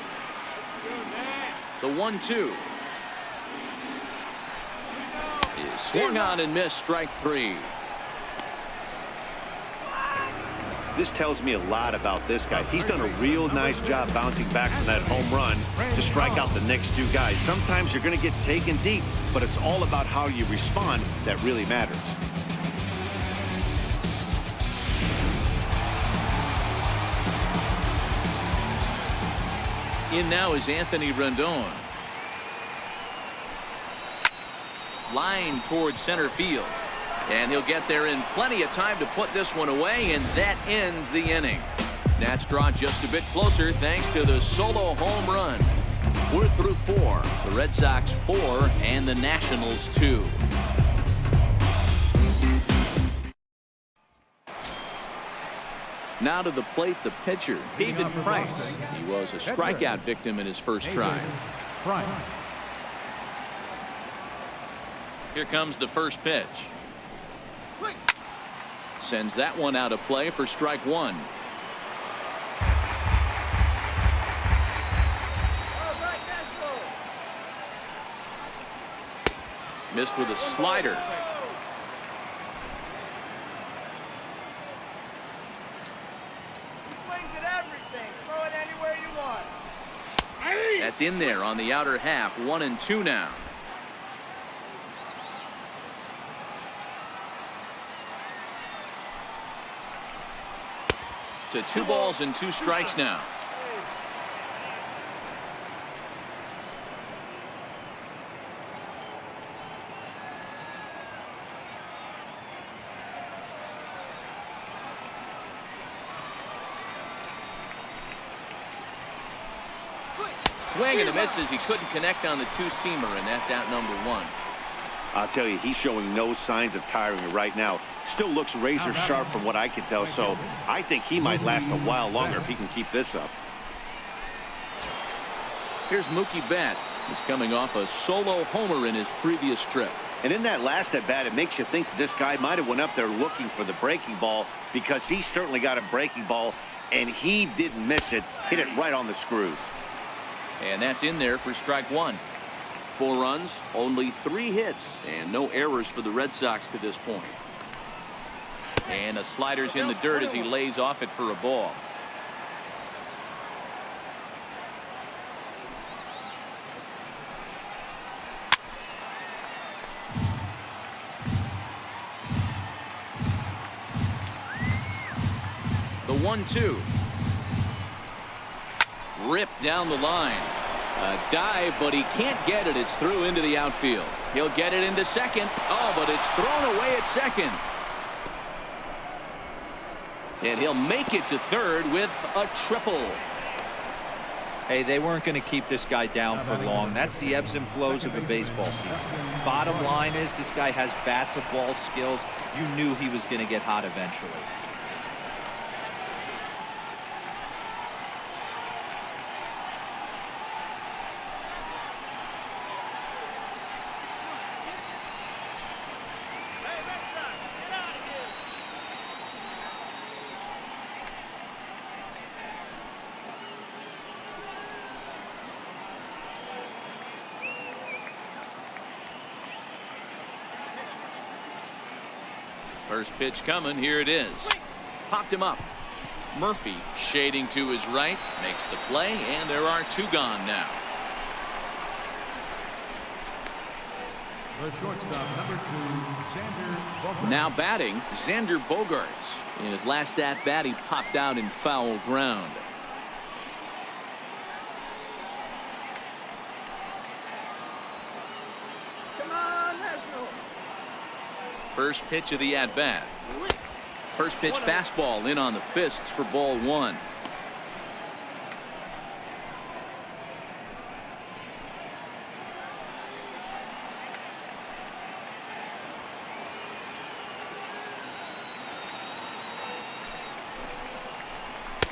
The 1-2 is swung on and missed, strike 3. This tells me a lot about this guy. He's done a real nice job bouncing back from that home run to strike out the next two guys. Sometimes you're going to get taken deep, but it's all about how you respond that really matters. In now is Anthony Rendon. Line towards center field. And he'll get there in plenty of time to put this one away, and that ends the inning. Nats draw just a bit closer thanks to the solo home run. We're through 4. The Red Sox 4 and the Nationals 2. Now to the plate, the pitcher, David Price. He was a strikeout victim in his first try. Here comes the first pitch. Sends that one out of play for strike 1. Missed with a slider. That's in there on the outer half. 1-2 now. To 2 balls and 2 strikes now. Swing and a miss as he couldn't connect on the 2-seamer, and that's out number 1. I'll tell you, he's showing no signs of tiring right now. Still looks razor sharp from what I can tell, so I think he might last a while longer if he can keep this up. Here's Mookie Betts. He's coming off a solo homer in his previous trip. And in that last at bat, it makes you think this guy might have went up there looking for the breaking ball, because he certainly got a breaking ball, and he didn't miss it. Hit it right on the screws. And that's in there for strike 1. 4 runs, only 3 hits, and no errors for the Red Sox to this point. And a slider's in the dirt as he lays off it for a ball. The 1-2. Ripped down the line. A dive, but he can't get it. It's through into the outfield. He'll get it into second. Oh, but it's thrown away at second. And he'll make it to third with a triple. Hey, they weren't going to keep this guy down for long. That's the ebbs and flows of a baseball season. Bottom line is this guy has bat-to-ball skills. You knew he was going to get hot eventually. First pitch coming. Here it is. Popped him up. Murphy shading to his right. Makes the play, and there are 2 gone now. The shortstop, number 2, Xander Bogaerts. Now batting, Xander Bogaerts. In his last at-bat, he popped out in foul ground. First pitch of the at-bat. First pitch fastball in on the fists for ball 1.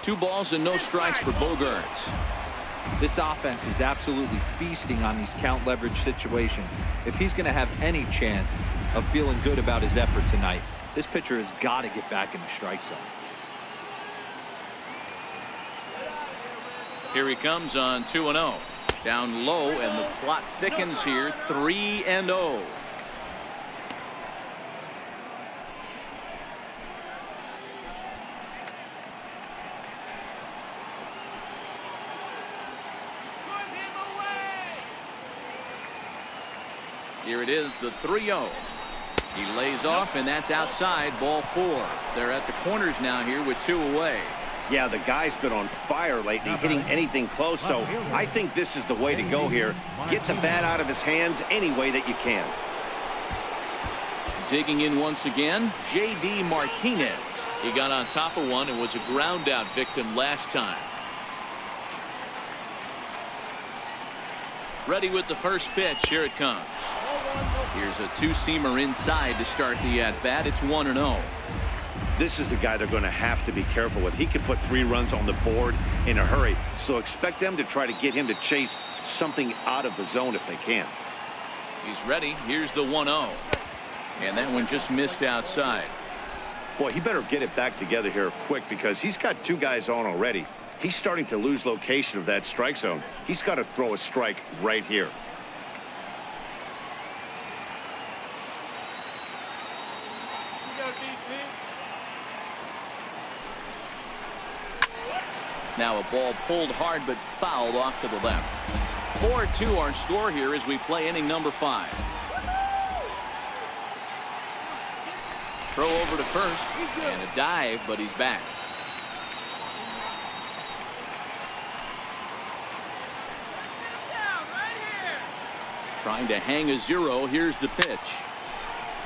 Two balls and no strikes for Bogaerts. This offense is absolutely feasting on these count leverage situations. If he's going to have any chance of feeling good about his effort tonight, this pitcher has got to get back in the strike zone. Here he comes on 2-0. Down low, and the plot thickens here. 3-0. Here it is, the 3-0. He lays off, and that's outside, ball 4. They're at the corners now here with 2 away. Yeah, the guy's been on fire lately, hitting anything close, so I think this is the way to go here. Get the bat out of his hands any way that you can. Digging in once again, J.D. Martinez. He got on top of one and was a ground out victim last time. Ready with the first pitch. Here it comes. Here's a two-seamer inside to start the at-bat. It's 1-0. This is the guy they're going to have to be careful with. He can put 3 runs on the board in a hurry, so expect them to try to get him to chase something out of the zone if they can. He's ready. Here's the 1-0. And that one just missed outside. Boy, he better get it back together here quick because he's got 2 guys on already. He's starting to lose location of that strike zone. He's got to throw a strike right here. Now a ball pulled hard but fouled off to the left. 4-2 our score here as we play inning number 5. Throw over to first and a dive, but he's back. Trying to hang a 0. Here's the pitch.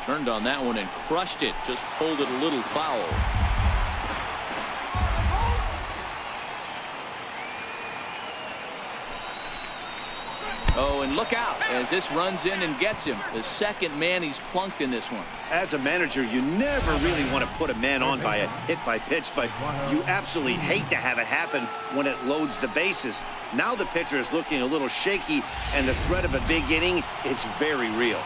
Turned on that one and crushed it. Just pulled it a little foul. Oh, and look out as this runs in and gets him. The second man he's plunked in this one. As a manager, you never really want to put a man on by a hit by pitch, but you absolutely hate to have it happen when it loads the bases. Now the pitcher is looking a little shaky, and the threat of a big inning is very real.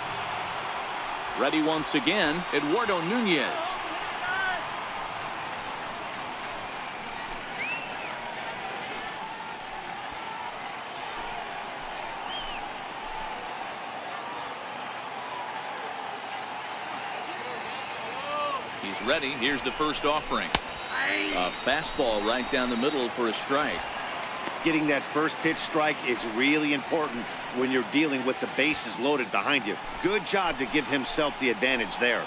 Ready once again, Eduardo Nunez. He's ready. Here's the first offering. A fastball right down the middle for a strike. Getting that first pitch strike is really important when you're dealing with the bases loaded behind you. Good job to give himself the advantage there.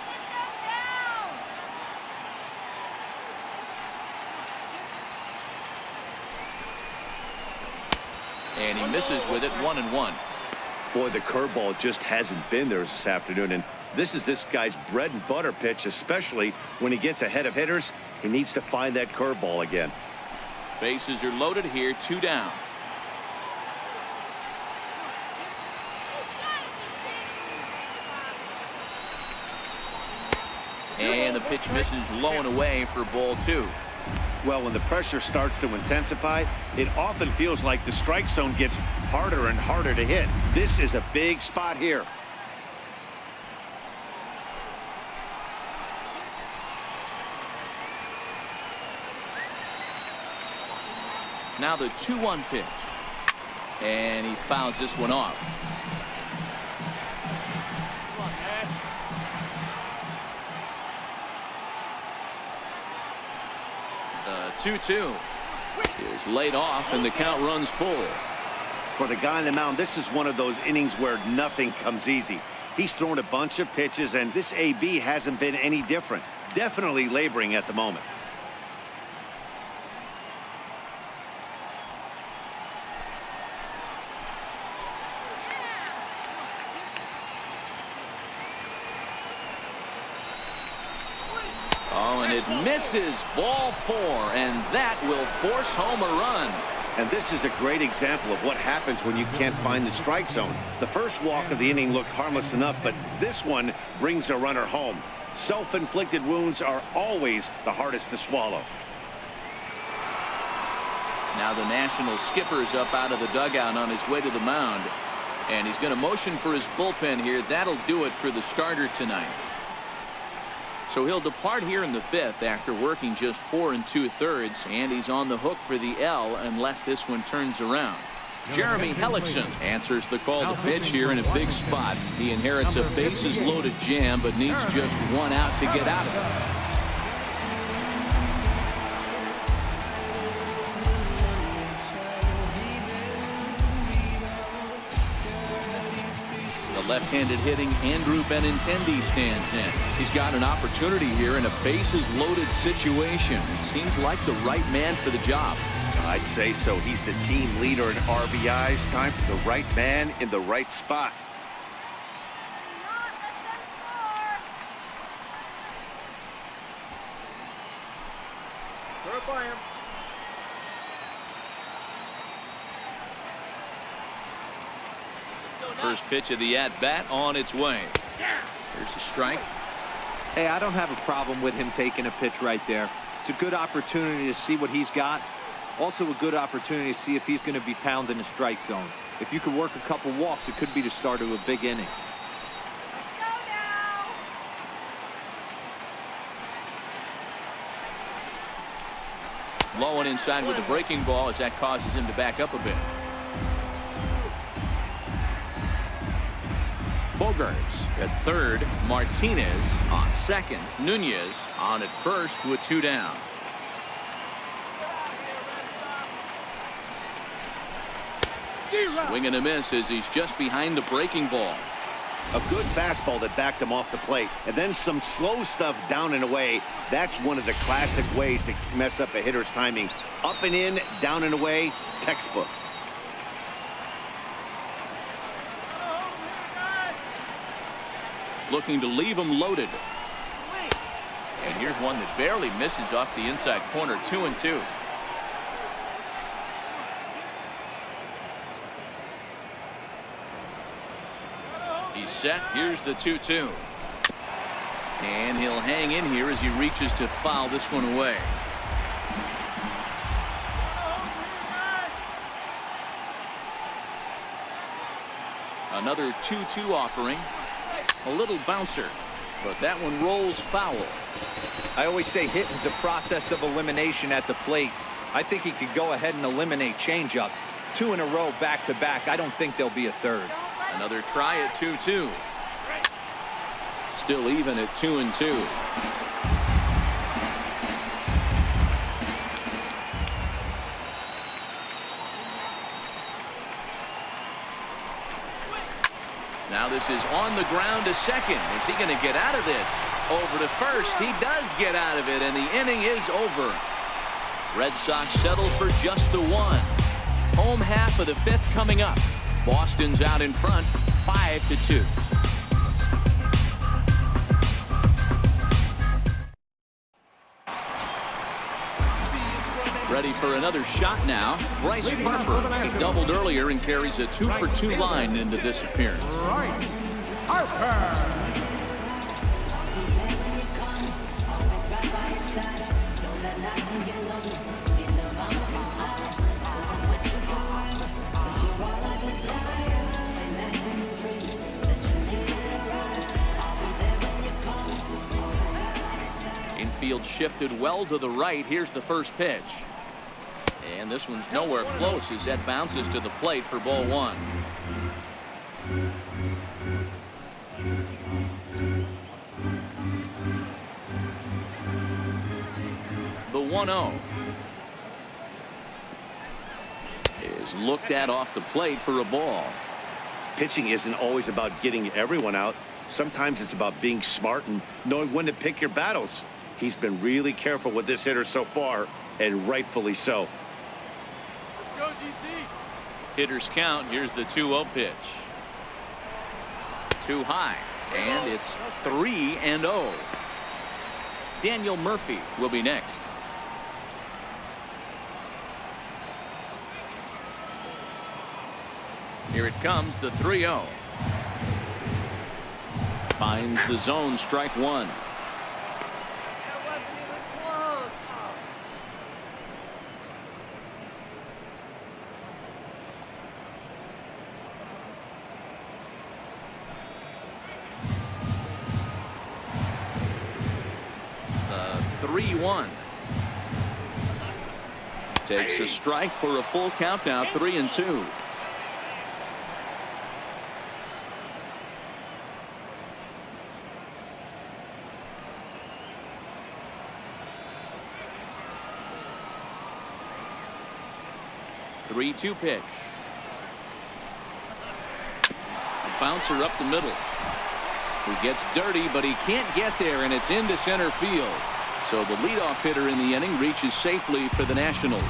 And he misses with it. 1-1. Boy, the curveball just hasn't been there this afternoon, and this is this guy's bread and butter pitch, especially when he gets ahead of hitters. He needs to find that curveball again. Bases are loaded here. 2 down. And the pitch misses low and away for ball 2. Well, when the pressure starts to intensify, it often feels like the strike zone gets harder and harder to hit. This is a big spot here. Now the 2-1 pitch. And he fouls this one off. 2-2 is laid off, and the count runs full. For the guy on the mound, this is one of those innings where nothing comes easy. He's thrown a bunch of pitches, and this AB hasn't been any different. Definitely laboring at the moment. Oh, and it misses. Ball 4, and that will force home a run. And this is a great example of what happens when you can't find the strike zone. The first walk of the inning looked harmless enough, but this one brings a runner home. Self-inflicted wounds are always the hardest to swallow. Now the National skipper's up out of the dugout on his way to the mound, and he's going to motion for his bullpen here. That'll do it for the starter tonight. So he'll depart here in the 5th after working just 4 2/3, and he's on the hook for the L unless this one turns around. Jeremy Hellickson answers the call to pitch here in a big spot. He inherits a bases loaded jam, but needs just 1 out to get out of it. The left-handed hitting Andrew Benintendi stands in. He's got an opportunity here in a bases-loaded situation. It seems like the right man for the job. I'd say so. He's the team leader in RBIs. Time for the right man in the right spot. First pitch of the at-bat on its way. There's a strike. Hey, I don't have a problem with him taking a pitch right there. It's a good opportunity to see what he's got. Also a good opportunity to see if he's going to be pounding the strike zone. If you could work a couple walks, it could be the start of a big inning. Low and inside with the breaking ball as that causes him to back up a bit. Bogarts at third. Martinez on second. Nunez on at first with 2 down. Swing and a miss as he's just behind the breaking ball. A good fastball that backed him off the plate, and then some slow stuff down and away. That's one of the classic ways to mess up a hitter's timing. Up and in, down and away, textbook. Looking to leave him loaded. And here's one that barely misses off the inside corner. 2-2. He's set. Here's the 2-2. And he'll hang in here as he reaches to foul this one away. Another 2-2 offering. A little bouncer, but that one rolls foul. I always say hitting's a process of elimination at the plate. I think he could go ahead and eliminate changeup. 2 in a row back to back. I don't think there'll be a third. Another try at 2-2. Still even at 2-2. Now this is on the ground to second. Is he going to get out of this? Over to first. He does get out of it, and the inning is over. Red Sox settle for just the 1. Home half of the 5th coming up. Boston's out in front, 5-2. Ready for another shot now. Bryce Harper. He doubled earlier and carries a 2-for-2 line into this appearance. Right. Harper. Infield shifted well to the right. Here's the first pitch. And this one's nowhere close as that bounces to the plate for ball 1. The 1-0 is looked at off the plate for a ball. Pitching isn't always about getting everyone out. Sometimes it's about being smart and knowing when to pick your battles. He's been really careful with this hitter so far, and rightfully so. Let's go, DC. Hitters count. Here's the 2-0 pitch. Too high, and it's 3-0. Daniel Murphy will be next. Here it comes, the 3-0. Finds the zone, strike 1. The 3-1. Takes a strike for a full count now, 3-2. The 3-2 pitch. bouncer up the middle. He gets dirty, but he can't get there, and it's into center field. So the leadoff hitter in the inning reaches safely for the Nationals.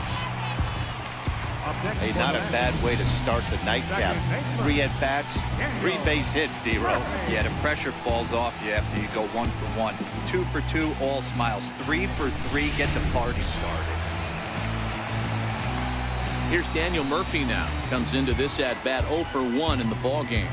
Hey, not a bad way to start the nightcap. 3 at-bats, 3 base hits, D-Row. Yeah, the pressure falls off you after you go 1 for 1. 2 for 2, all smiles. 3 for 3, get the party started. Here's Daniel Murphy now. Comes into this at-bat 0 for 1 in the ballgame.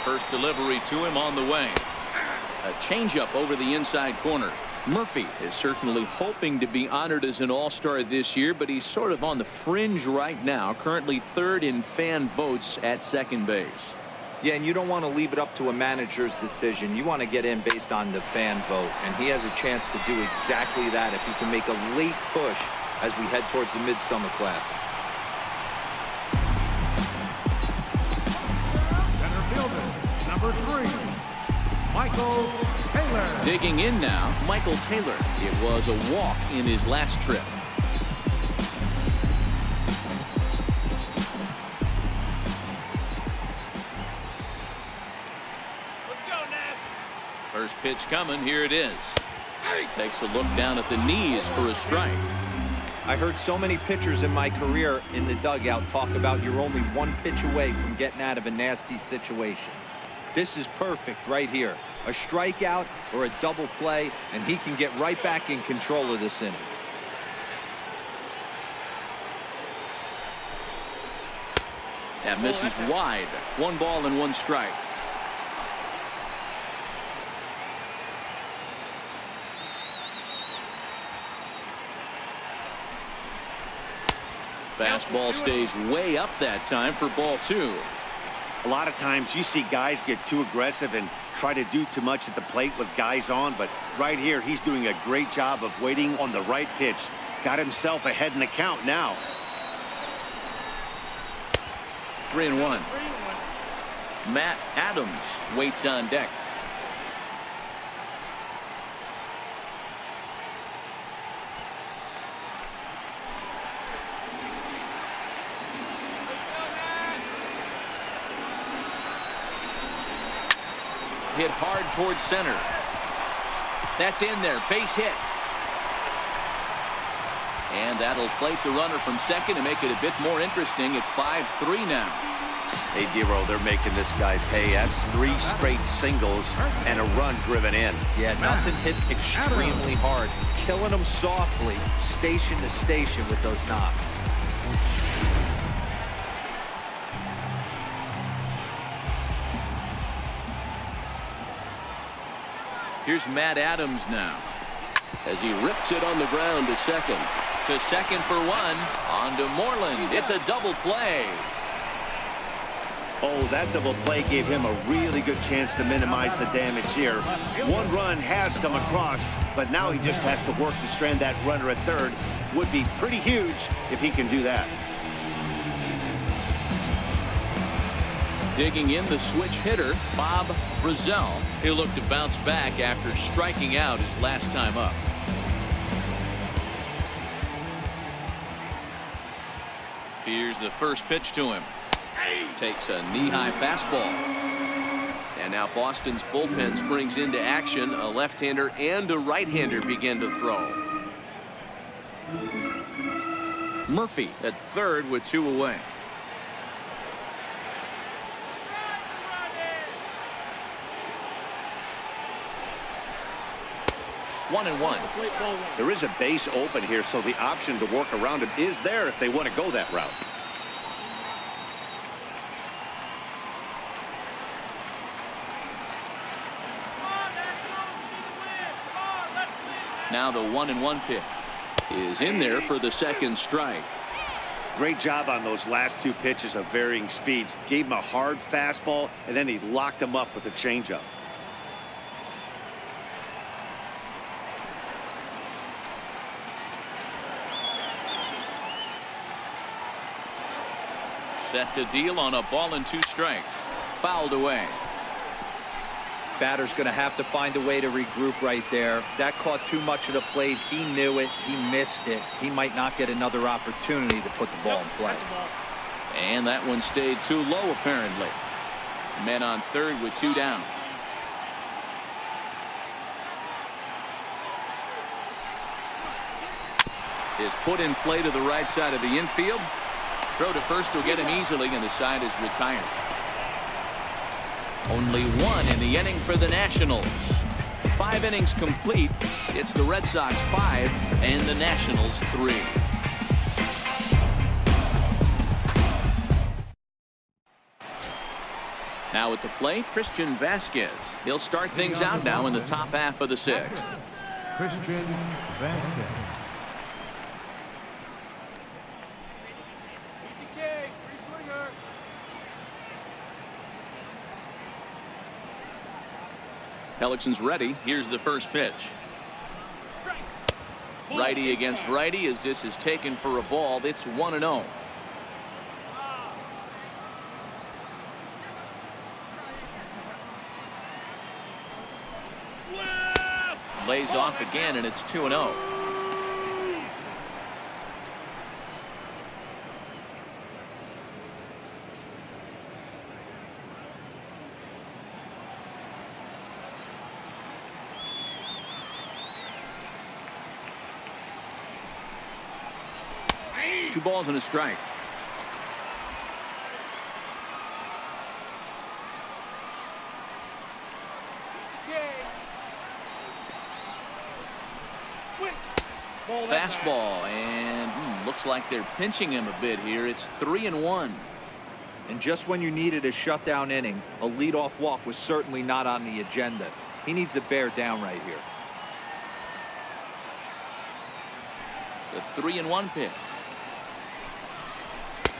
First delivery to him on the way. A changeup over the inside corner. Murphy is certainly hoping to be honored as an all-star this year, but he's sort of on the fringe right now, currently 3rd in fan votes at second base. Yeah, and you don't want to leave it up to a manager's decision. You want to get in based on the fan vote, and he has a chance to do exactly that if he can make a late push as we head towards the Midsummer Classic. Center fielder, number 3, Michael Taylor. Digging in now, Michael Taylor. It was a walk in his last trip. Let's go, Nats. First pitch coming. Here it is. Takes a look down at the knees for a strike. I heard so many pitchers in my career in the dugout talk about you're only 1 pitch away from getting out of a nasty situation. This is perfect right here. A strikeout or a double play, and he can get right back in control of this inning. That misses wide. 1 ball and 1 strike. Fastball stays way up that time for ball 2. A lot of times you see guys get too aggressive and try to do too much at the plate with guys on, but right here he's doing a great job of waiting on the right pitch. Got himself ahead in the count now. 3-1. Matt Adams waits on deck. Hit hard towards center. That's in there. Base hit. And that'll plate the runner from second and make it a bit more interesting at 5-3 now. Hey, D-Row, they're making this guy pay. That's 3 straight singles and a run driven in. Yeah, nothing hit extremely hard. Killing them softly, station to station with those knocks. Here's Matt Adams now as he rips it on the ground to second. To second for 1. On to Moreland. It's a double play. Oh, that double play gave him a really good chance to minimize the damage here. 1 run has come across, but now he just has to work to strand that runner at third. Would be pretty huge if he can do that. Digging in, the switch hitter, Bob Brazel. He'll look to bounce back after striking out his last time up. Here's the first pitch to him. Takes a knee-high fastball. And now Boston's bullpen springs into action. A left-hander and a right-hander begin to throw. Murphy at third with 2 away. One and 1. There is a base open here, so the option to work around him is there if they want to go that route. Now the 1-1 pitch is in there for the second strike. Great job on those last 2 pitches of varying speeds. Gave him a hard fastball, and then he locked him up with a changeup. Set to deal on a ball and 2 strikes. fouled away. Batter's going to have to find a way to regroup right there. That caught too much of the plate. He knew it. He missed it. He might not get another opportunity to put the ball in play. And that one stayed too low, apparently. Men on third with 2 down. Is put in play to the right side of the infield. Throw to first will get him easily, and the side is retired. Only 1 in the inning for the Nationals. 5 innings complete. It's the Red Sox 5 and the Nationals 3. Now at the plate, Christian Vasquez. He'll start things out now in the top half of the 6th. Christian Vasquez. Easy K, free swinger. Pelixon's ready. Here's the first pitch. Righty against righty as this is taken for a ball. It's 1-0. Lays off again, and it's 2-0. Two balls and a strike. Fastball, and looks like they're pinching him a bit here. It's 3-1. And just when you needed a shutdown inning, a leadoff walk was certainly not on the agenda. He needs to bear down right here. The 3-1 pitch.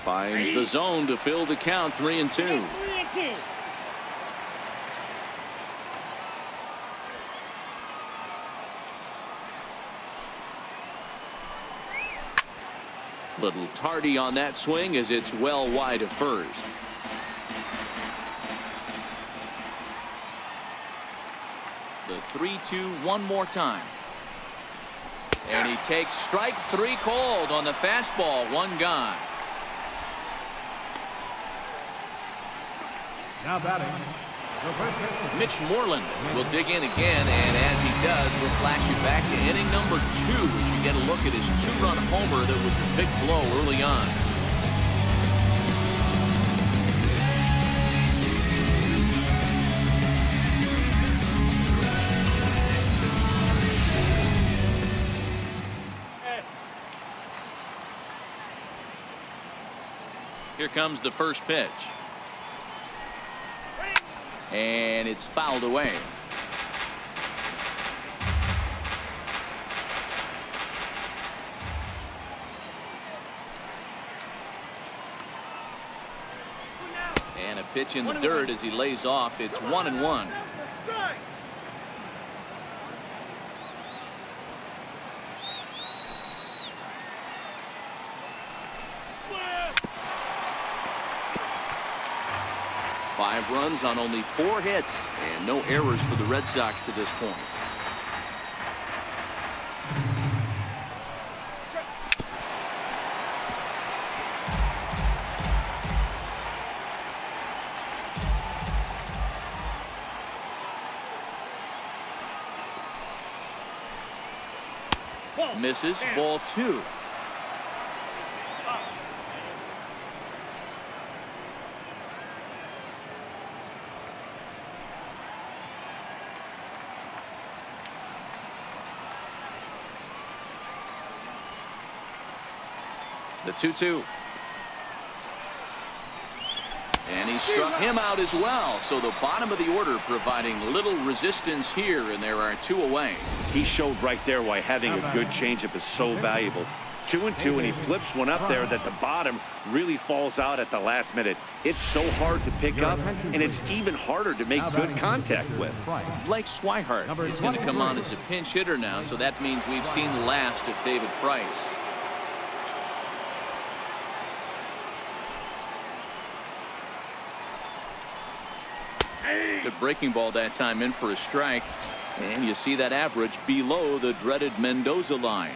Finds the zone to fill the count. 3-2. Little tardy on that swing as it's well wide of first. The 3-2 one more time. And he takes strike 3 called on the fastball. 1 gone. Now batting, the first pitch. Mitch Moreland will dig in again, and as he does, we'll flash you back to inning number 2 as you get a look at his 2-run homer that was a big blow early on. Here comes the first pitch. And it's fouled away. And a pitch in the dirt as he lays off. It's 1-1. Five runs on only 4 hits and no errors for the Red Sox to this point. Misses. Ball 2. The 2-2. And he struck him out as well. So the bottom of the order providing little resistance here, and there are 2 away. He showed right there why having a good changeup is so valuable. 2-2, and he flips one up there that the bottom really falls out at the last minute. It's so hard to pick up, and it's even harder to make good contact with. Blake Swihart is going to come on as a pinch hitter now, so that means we've seen the last of David Price. Perfect breaking ball that time in for a strike. And you see that average below the dreaded Mendoza line.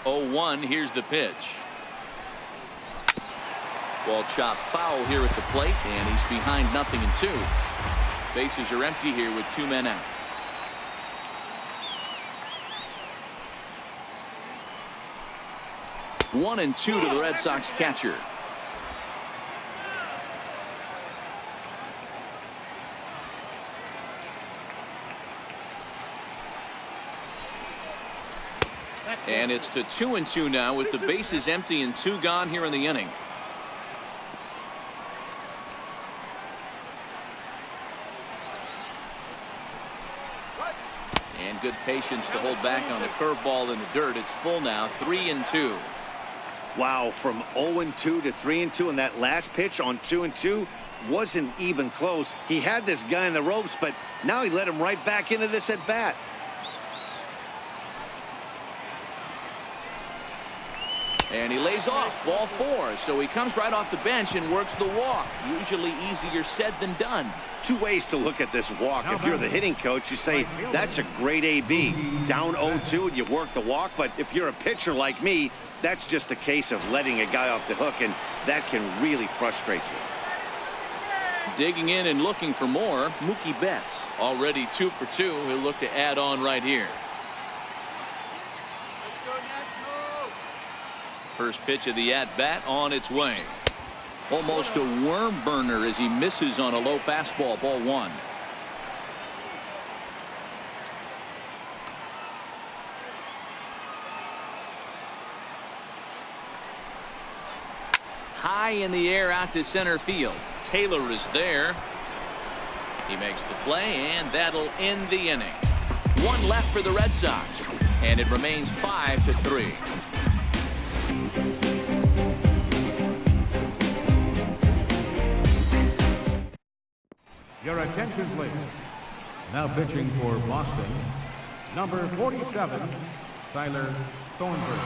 Oh, 1. Here's the pitch. Ball chopped foul here at the plate, and he's behind 0-2. Bases are empty here with 2 men out. 1-2 to the Red Sox catcher. And it's to 2-2 now with the bases empty and 2 gone here in the inning. And good patience to hold back on the curveball in the dirt. It's full now, 3-2. Wow, from 0-2 to 3-2, and that last pitch on 2-2 wasn't even close. He had this guy in the ropes, but now he let him right back into this at bat. And he lays off, ball 4. So he comes right off the bench and works the walk. Usually easier said than done. 2 ways to look at this walk. If you're the hitting coach, you say that's a great AB. Down 0-2 and you work the walk. But if you're a pitcher like me, that's just a case of letting a guy off the hook, and that can really frustrate you. Digging in and looking for more, Mookie Betts. Already 2 for 2. He'll look to add on right here. Let's go Nationals! First pitch of the at-bat on its way. Almost a worm burner as he misses on a low fastball. Ball 1. High in the air out to center field. Taylor is there. He makes the play, and that'll end the inning. 1 left for the Red Sox, and it remains 5-3. Your attention, please. Now pitching for Boston, number 47, Tyler Thornburg.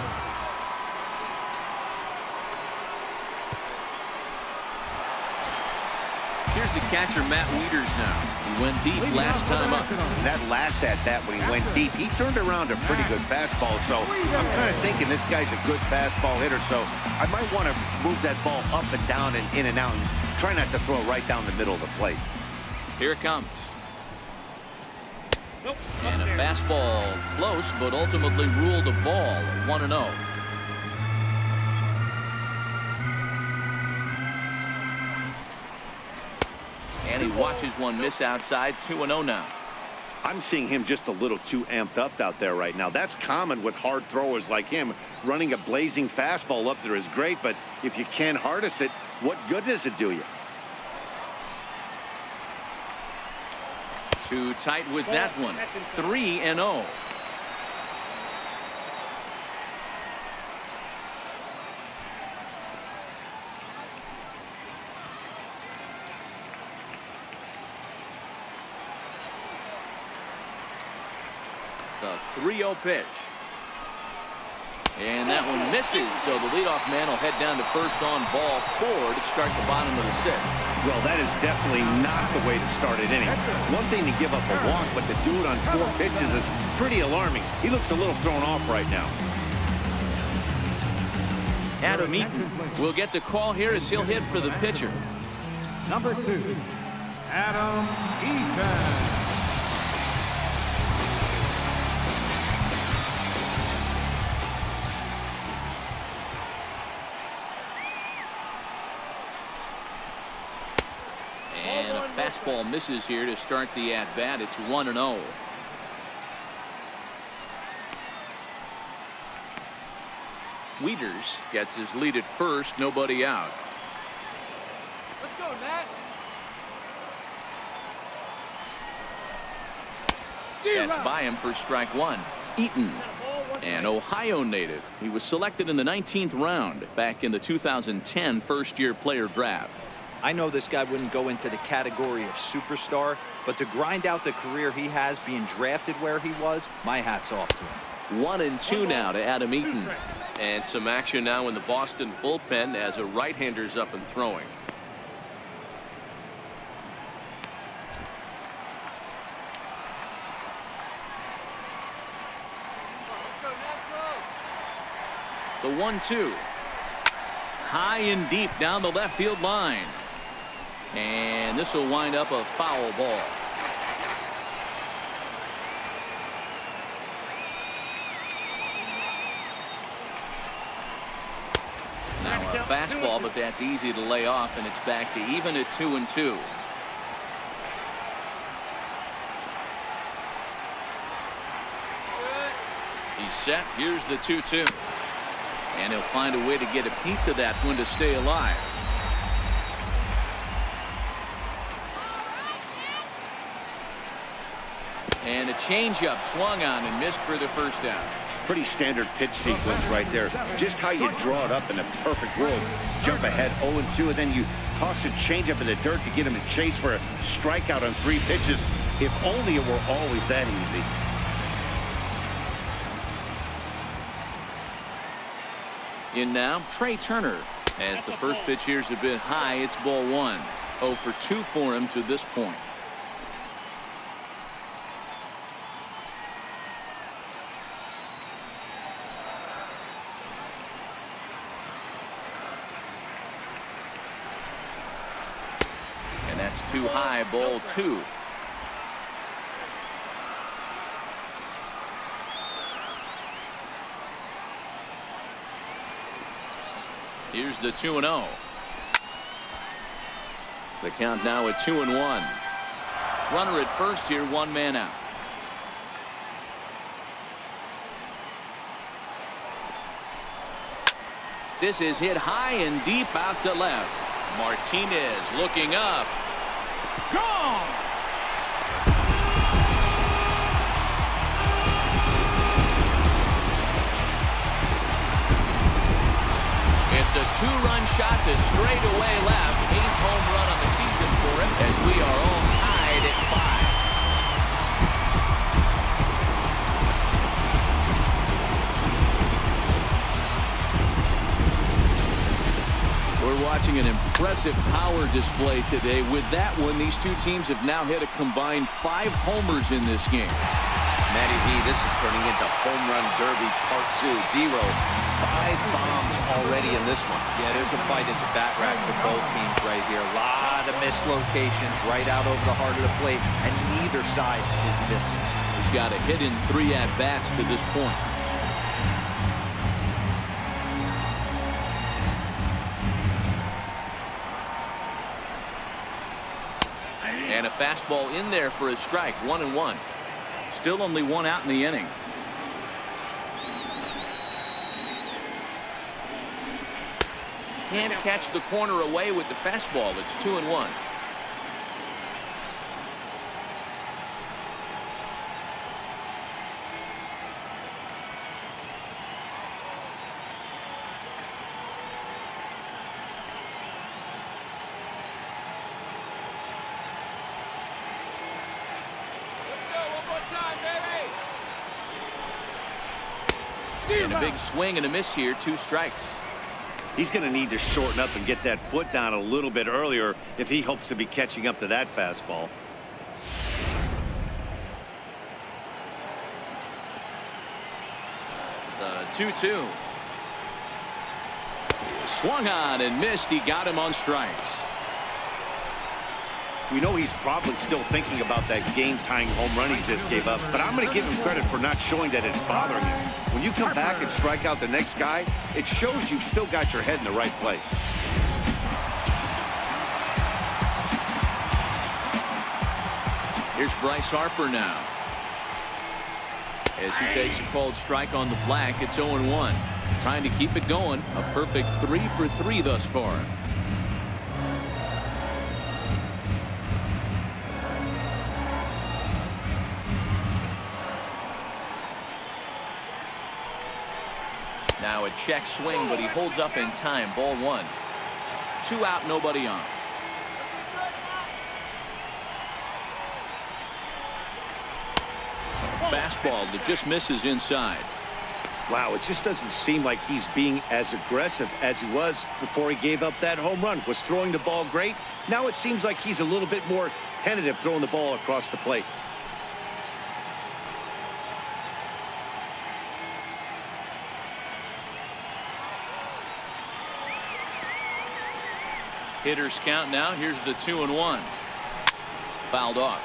Here's the catcher, Matt Wieters now. He went deep last time up. That last at-bat when he went deep, he turned around a pretty good fastball. So I'm kind of thinking this guy's a good fastball hitter. So I might want to move that ball up and down and in and out and try not to throw it right down the middle of the plate. Here it comes. And a fastball close, but ultimately ruled a ball. 1-0. And he watches one miss outside. 2-0 now. I'm seeing him just a little too amped up out there right now. That's common with hard throwers like him. Running a blazing fastball up there is great, but if you can't harness it, what good does it do you? Too tight with that one. 3-0. The 3-0 pitch. And that one misses, so the leadoff man will head down to first on ball 4 to start the bottom of the 6th. Well, that is definitely not the way to start an inning. One thing to give up a walk, but to do it on 4 pitches is pretty alarming. He looks a little thrown off right now. Adam Eaton will get the call here as he'll hit for the pitcher. Number 2, Adam Eaton. And a fastball misses here to start the at-bat. It's 1-0. Wieters gets his lead at first. Nobody out. Let's go Nats! That's by him for strike 1. Eaton, an Ohio native. He was selected in the 19th round back in the 2010 first-year player draft. I know this guy wouldn't go into the category of superstar, but to grind out the career he has being drafted where he was, my hat's off to him. 1-2 now to Adam Eaton. And some action now in the Boston bullpen as a right-hander's up and throwing. The 1-2. High and deep down the left field line. And this will wind up a foul ball. Now a fastball, but that's easy to lay off, and it's back to even at 2-2. He's set. Here's the 2-2. And he'll find a way to get a piece of that one to stay alive. And a changeup swung on and missed for the first down. Pretty standard pitch sequence right there. Just how you draw it up in a perfect world. Jump ahead 0-2, and then you toss a changeup in the dirt to get him to chase for a strikeout on 3 pitches. If only it were always that easy. In now, Trey Turner. As the first pitch here's a bit high, it's ball 1. 0 for 2 for him to this point. And that's too high, ball 2. Here's the 2-0. The count now at 2-1. Runner at first here, 1 man out. This is hit high and deep out to left. Martinez looking up. Gone! It's a 2-run shot to straightaway left. 8th home run on the season for him, as we are all tied at 5. We're watching an impressive power display today. With that one, these two teams have now hit a combined 5 homers in this game. Matty V, this is turning into home run derby part 2. Zero. 5 bombs already in this one. Yeah, there's a fight at the bat rack for both teams right here. A lot of mislocations right out over the heart of the plate, and neither side is missing. He's got a hit in 3 at-bats to this point. And a fastball in there for a strike. 1-1. Still only 1 out in the inning. Can't catch the corner away with the fastball. It's 2-1. And a big swing and a miss here. 2 strikes. He's going to need to shorten up and get that foot down a little bit earlier if he hopes to be catching up to that fastball. The 2-2. Swung on and missed. He got him on strikes. We know he's probably still thinking about that game-tying home run he just gave up, but I'm going to give him credit for not showing that it's bothering him. When you come back and strike out the next guy, it shows you've still got your head in the right place. Here's Bryce Harper now. As he takes a called strike on the black, it's 0-1. Trying to keep it going. A perfect 3 for 3 thus far. Now a check swing, but he holds up in time. Ball 1. 2 out, nobody on. Fastball that just misses inside. Wow, it just doesn't seem like he's being as aggressive as he was before he gave up that home run. Was throwing the ball great. Now it seems like he's a little bit more tentative throwing the ball across the plate. Hitters count now. Here's the 2-1. Fouled off.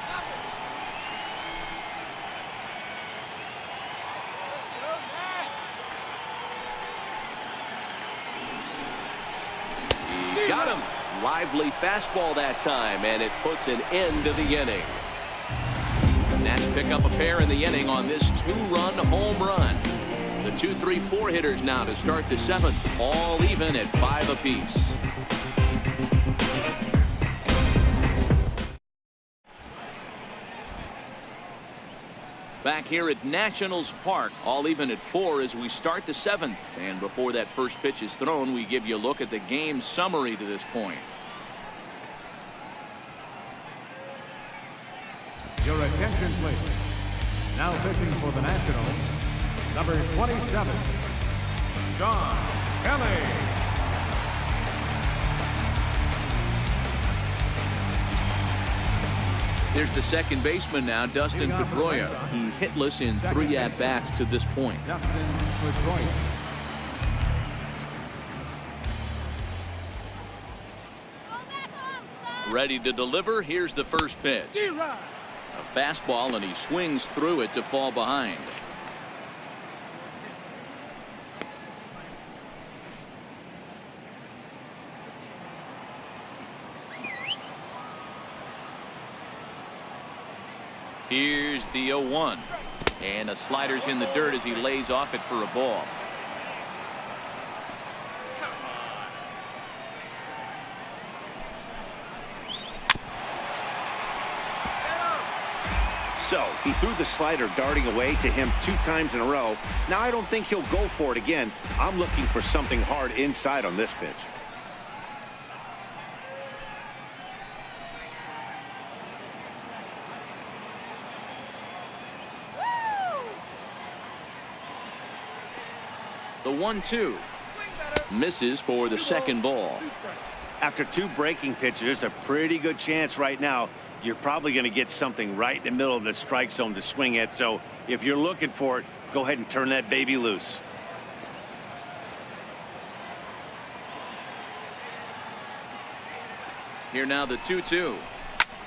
He got him. Lively fastball that time, and it puts an end to the inning. The Nats pick up a pair in the inning on this 2-run home run. The 2, 3, 4 hitters now to start the 7th, all even at 5 apiece. Back here at Nationals Park, all even at 4 as we start the 7th. And before that first pitch is thrown, we give you a look at the game summary to this point. Your attention, please. Now pitching for the Nationals, number 27, John Kelly. There's the second baseman now, Dustin Pedroia. He's hitless in 3 at-bats to this point. Dustin Pedroia. Ready to deliver. Here's the first pitch. A fastball, and he swings through it to fall behind. Here's the 0-1. And a slider's in the dirt as he lays off it for a ball. So he threw the slider darting away to him 2 times in a row. Now I don't think he'll go for it again. I'm looking for something hard inside on this pitch. The 1-2 misses for the second ball. After 2 breaking pitches, there's a pretty good chance right now you're probably going to get something right in the middle of the strike zone to swing at. So if you're looking for it, go ahead and turn that baby loose. Here now the 2-2.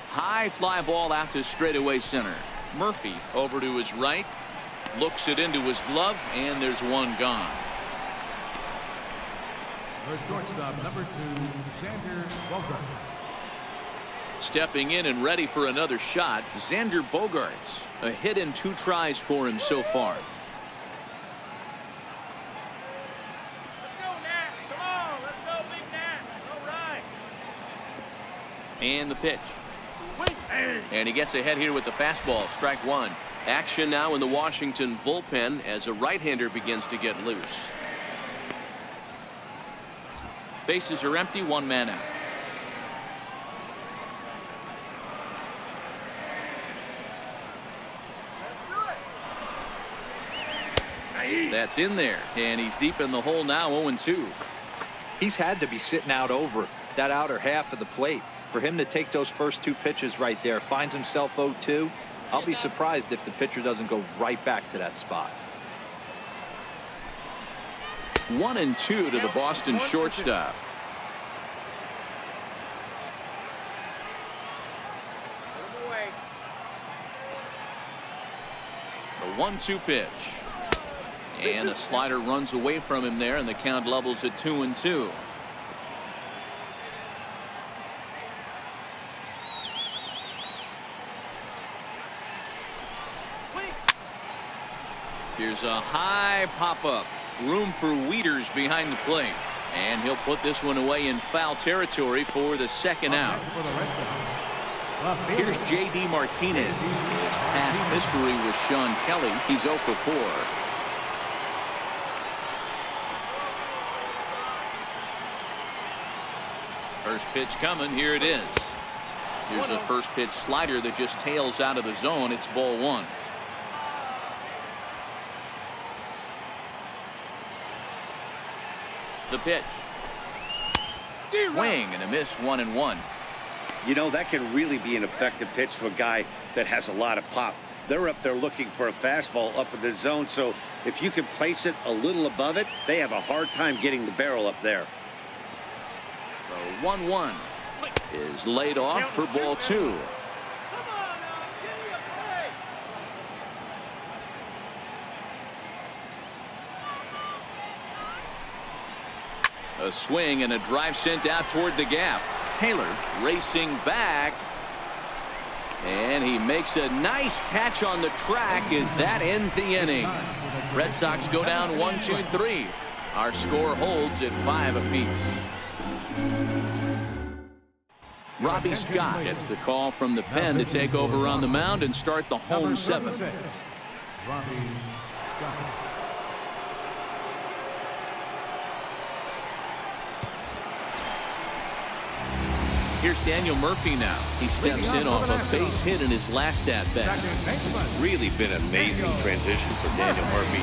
High fly ball out to straightaway center. Murphy over to his right. Looks it into his glove, and there's one gone. The shortstop, number 2, Xander Bogaerts. Stepping in and ready for another shot, Xander Bogaerts. A hit in 2 tries for him so far. Let's go, Nat. Come on. Let's go, big Nat. All right. And the pitch. And he gets ahead here with the fastball. Strike 1. Action now in the Washington bullpen as a right-hander begins to get loose. Bases are empty, 1 man out. That's in there, and he's deep in the hole now, 0-2. He's had to be sitting out over that outer half of the plate. For him to take those first 2 pitches right there, finds himself 0-2. I'll be surprised if the pitcher doesn't go right back to that spot. 1-2 to the Boston shortstop. The 1-2 pitch. And a slider runs away from him there, and the count levels at 2-2. Here's a high pop-up. Room for Wieters behind the plate. And he'll put this one away in foul territory for the second out. Here's J.D. Martinez. His past history with Sean Kelly. He's 0 for 4. First pitch coming. Here it is. Here's a first pitch slider that just tails out of the zone. It's ball 1. The pitch. Swing and a miss, 1-1. You know, that can really be an effective pitch to a guy that has a lot of pop. They're up there looking for a fastball up in the zone, so if you can place it a little above it, they have a hard time getting the barrel up there. The 1-1 is laid off for ball 2. A swing and a drive sent out toward the gap. Taylor racing back. And he makes a nice catch on the track as that ends the inning. Red Sox go down 1-2-3. Our score holds at 5 apiece. Robbie Scott gets the call from the pen to take over on the mound and start the home 7. Here's Daniel Murphy now. He steps in off a base hit in his last at-bat. Really been an amazing transition for Daniel Murphy.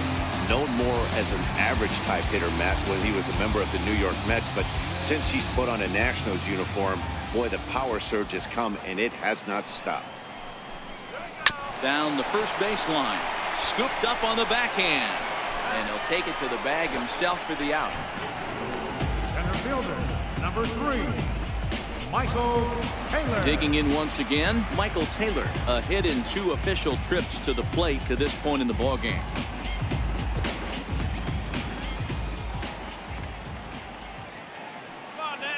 Known more as an average type hitter, Matt, when he was a member of the New York Mets. But since he's put on a Nationals uniform, boy, the power surge has come, and it has not stopped. Down the first baseline. Scooped up on the backhand. And he'll take it to the bag himself for the out. Center fielder, number 3. Michael Taylor. Digging in once again, Michael Taylor, a hit in 2 official trips to the plate to this point in the ballgame.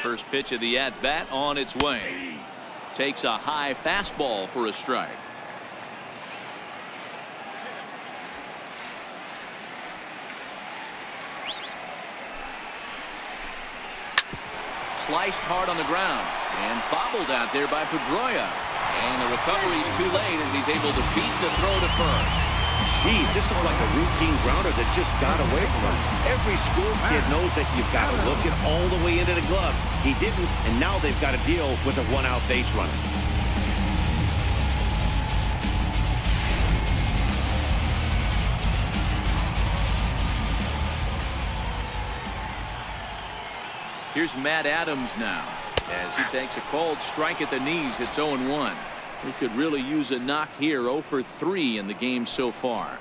First pitch of the at-bat on its way. Takes a high fastball for a strike. Sliced hard on the ground and bobbled out there by Pedroia. And the recovery's too late as he's able to beat the throw to first. Jeez, this looked like a routine grounder that just got away from him. Every school kid knows that you've got to look it all the way into the glove. He didn't, and now they've got to deal with a 1-out base runner. Here's Matt Adams now as he takes a cold strike at the knees. It's 0-1. He could really use a knock here. 0 for 3 in the game so far.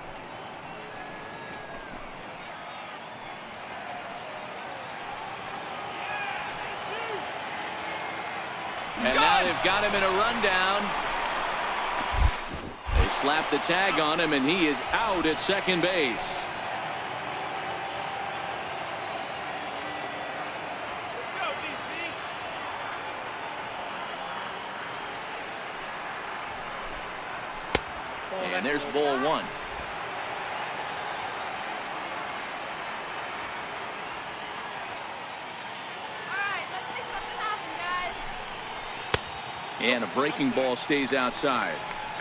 And now they've got him in a rundown. They slap the tag on him and he is out at second base. And there's ball 1. All right, let's make something happen, guys. And a breaking ball stays outside.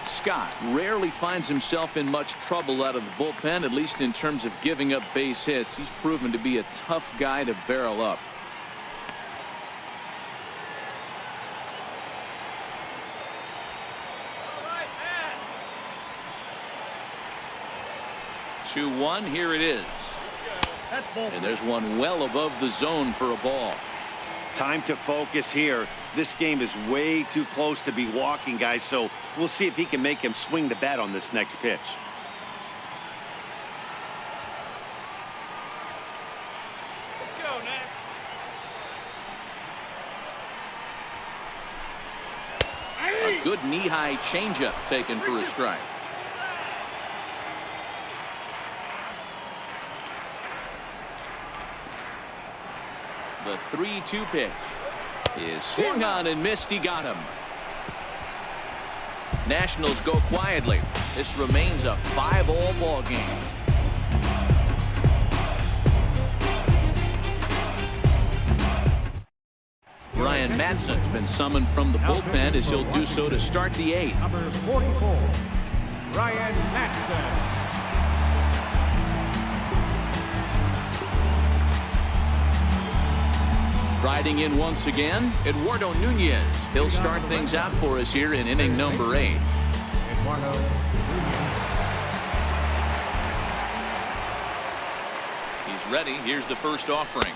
Scott rarely finds himself in much trouble out of the bullpen, at least in terms of giving up base hits. He's proven to be a tough guy to barrel up. All right, man. 2-1. Here it is. That's ball. And there's one well above the zone for a ball. Time to focus here. This game is way too close to be walking, guys, so we'll see if he can make him swing the bat on this next pitch. Let's go, Nats. A good knee-high changeup taken for a strike. The 3-2 pitch is swung on and missed. He got him. Nationals go quietly. This remains a 5-all ball game. Brian Matson's been summoned from the bullpen as he'll do so to start the 8th. Number 44, Brian Matson. Riding in once again, Eduardo Nunez. He'll start things out for us here in inning number 8. Eduardo Nunez. He's ready. Here's the first offering.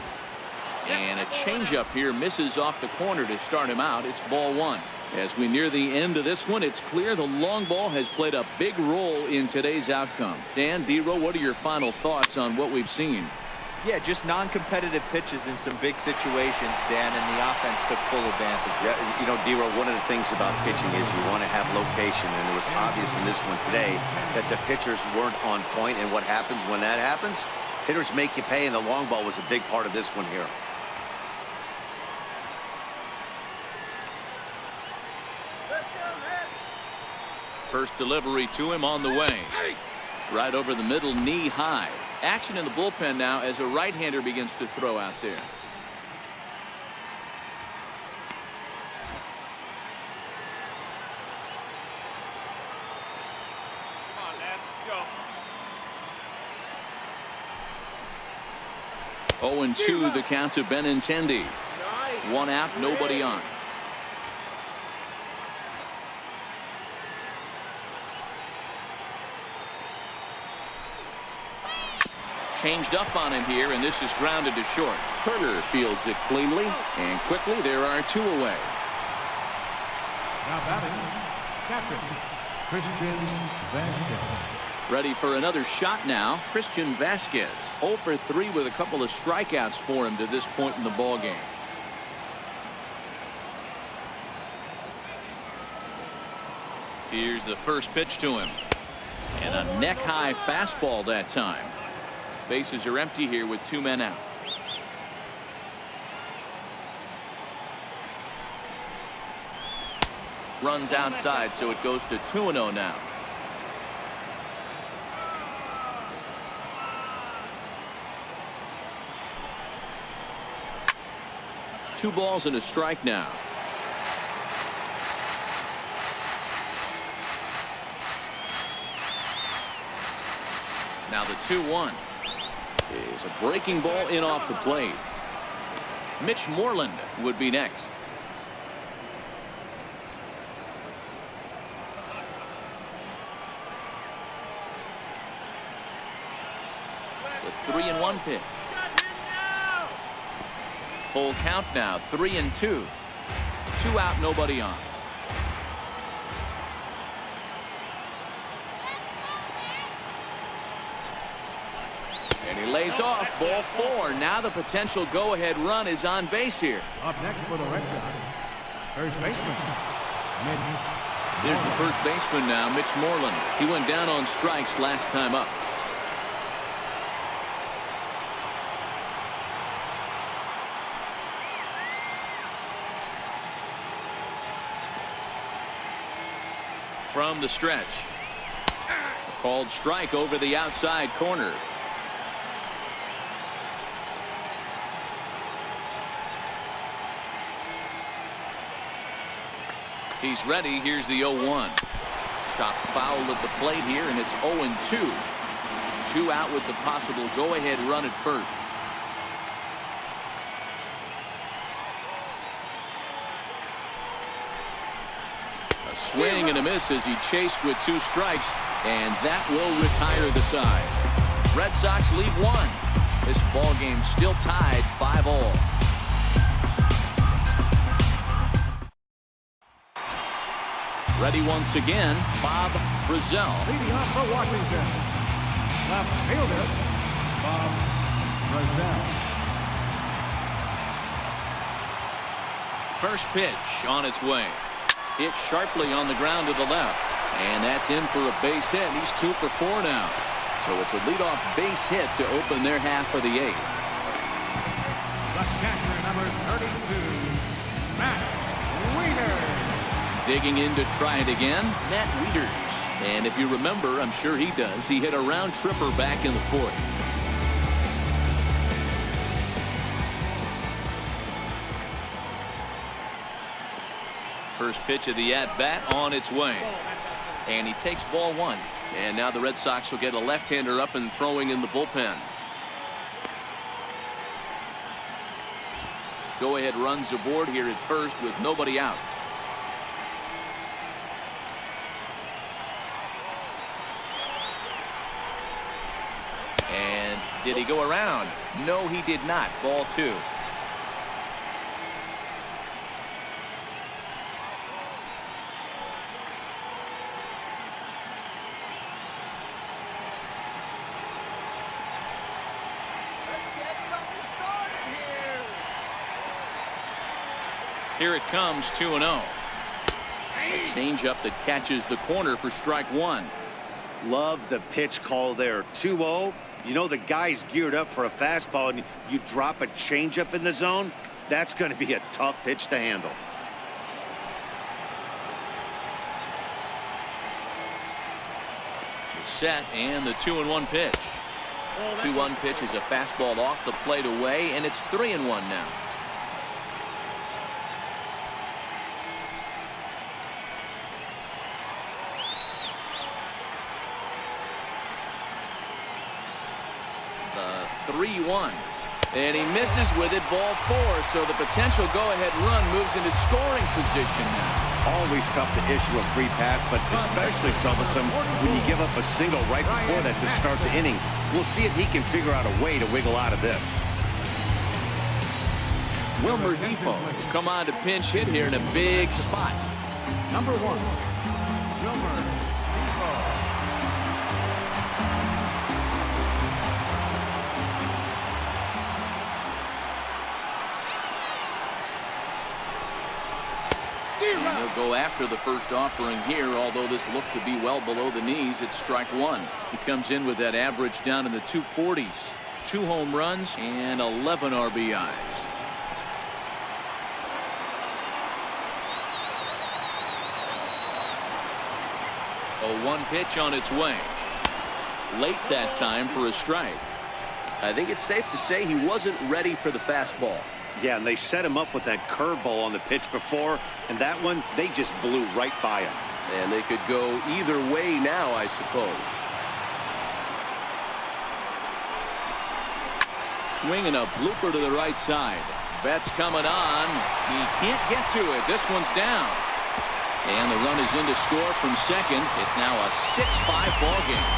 And a changeup here misses off the corner to start him out. It's ball one. As we near the end of this one, it's clear the long ball has played a big role in today's outcome. Dan, D-Row, what are your final thoughts on what we've seen? Yeah, just non-competitive pitches in some big situations, Dan, and the offense took full advantage. Yeah, you know, D-Row, one of the things about pitching is you want to have location, and it was obvious in this one today that the pitchers weren't on point, and what happens when that happens? Hitters make you pay, and the long ball was a big part of this one here. First delivery to him on the way. Right over the middle, knee high. Action in the bullpen now as a right-hander begins to throw out there. Come on, Nats, let's go. 0-2 the count to Benintendi. One out, nobody on. Changed up on him here, and this is grounded to short. Turner fields it cleanly, and quickly there are two away. Now batting, captain, Christian Vasquez. Ready for another shot now, Christian Vasquez. 0 for 3 with a couple of strikeouts for him to this point in the ball game. Here's the first pitch to him. And a neck-high fastball that time. Bases are empty here with 2 men out. Runs outside, so it goes to 2-0 now. Two balls and a strike now. Now the 2-1. Is a breaking ball in off the plate. Mitch Moreland would be next. The 3-1 pitch. Full count now, 3-2. 2 out, nobody on. And he lays off, ball 4. Now the potential go-ahead run is on base here. Up next for the Red Sox, first baseman, Mitch. There's the first baseman now, Mitch Moreland. He went down on strikes last time up. From the stretch. Called strike over the outside corner. He's ready. Here's the 0-1. Chopped foul at the plate here, and it's 0-2. 2 out with the possible go-ahead run at first. A swing and a miss as he chased with 2 strikes, and that will retire the side. Red Sox lead 1. This ball game still tied 5-all. Ready once again, Bob Brazell. Leading off for Washington, left fielder, Bob Brazell. First pitch on its way. Hit sharply on the ground to the left. And that's in for a base hit. He's 2 for 4 now. So it's a leadoff base hit to open their half of the 8th. The catcher, number 32, Matt Wieters. Digging in to try it again, Matt Wieters. And if you remember, I'm sure he does, he hit a round tripper back in the 4th. First pitch of the at-bat on its way. And he takes ball 1. And now the Red Sox will get a left-hander up and throwing in the bullpen. Go-ahead runs aboard here at first with nobody out. And did he go around? No, he did not. Ball 2. Here it comes, 2-0. A changeup that catches the corner for strike one. Love the pitch call there. 2-0. You know the guy's geared up for a fastball, and you drop a changeup in the zone. That's going to be a tough pitch to handle. Set, and the 2-1 pitch. 2-1 pitch is a fastball off the plate away, and it's 3-1 now. The 3-1, and he misses with it, ball 4. So the potential go-ahead run moves into scoring position now. Always tough to issue a free pass, but especially troublesome when you give up a single right before that to start the inning. We'll see if he can figure out a way to wiggle out of this. Wilmer Depot come on to pinch hit here in a big spot. Number 1, Wilmer Depot. And he'll go after the first offering here, although this looked to be well below the knees. It's strike one. He comes in with that average down in the 240s. 2 home runs and 11 RBIs. A 1 pitch on its way. Late that time for a strike. I think it's safe to say he wasn't ready for the fastball. Yeah, and they set him up with that curveball on the pitch before, and that one, they just blew right by him. And they could go either way now, I suppose. Swinging a blooper to the right side. Betts coming on. He can't get to it. This one's down. And the run is in to score from second. It's now a 6-5 ball game.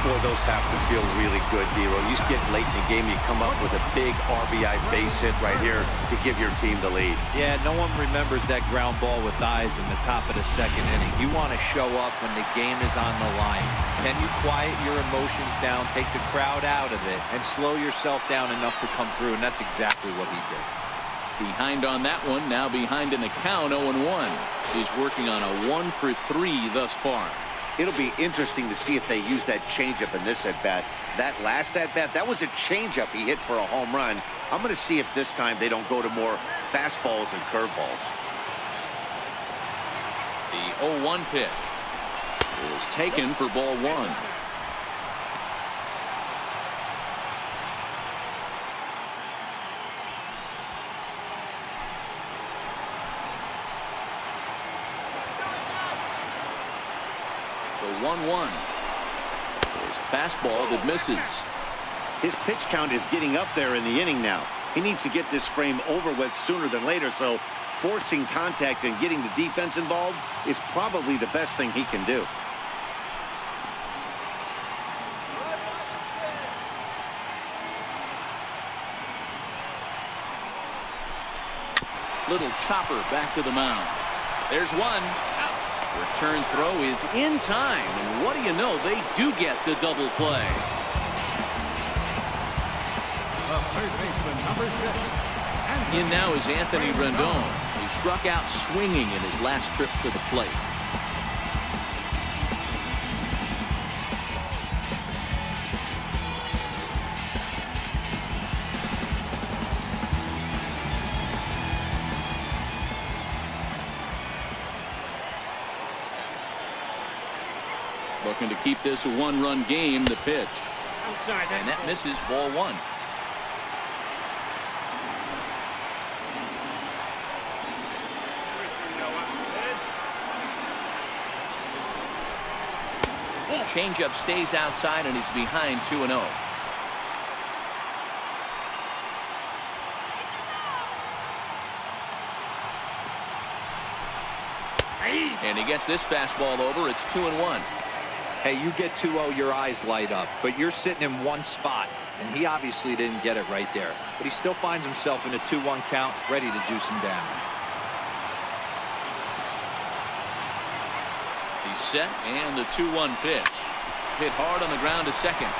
Boy, those have to feel really good, Dero. You get late in the game, you come up with a big RBI base hit right here to give your team the lead. Yeah, no one remembers that ground ball with eyes in the top of the second inning. You want to show up when the game is on the line. Can you quiet your emotions down, take the crowd out of it, and slow yourself down enough to come through? And that's exactly what he did. Behind on that one, now behind in the count, 0-1. He's working on a 1 for 3 thus far. It'll be interesting to see if they use that changeup in this at-bat. That last at-bat, that was a changeup he hit for a home run. I'm going to see if this time they don't go to more fastballs and curveballs. The 0-1 pitch is taken for ball 1. The 1-1 is a fastball that misses. His pitch count is getting up there in the inning now. He needs to get this frame over with sooner than later, so forcing contact and getting the defense involved is probably the best thing he can do. Little chopper back to the mound. There's one. Return throw is in time, and what do you know, they do get the double play. In now is Anthony Rendon, who struck out swinging in his last trip to the plate. Looking to keep this a 1-run game. The pitch. Outside, and that misses, ball 1. Changeup stays outside and he's behind 2-0. And he gets this fastball over. It's 2-1. Hey, you get 2-0, your eyes light up, but you're sitting in one spot, and he obviously didn't get it right there. But he still finds himself in a 2-1 count, ready to do some damage. He's set, and the 2-1 pitch. Hit hard on the ground to second.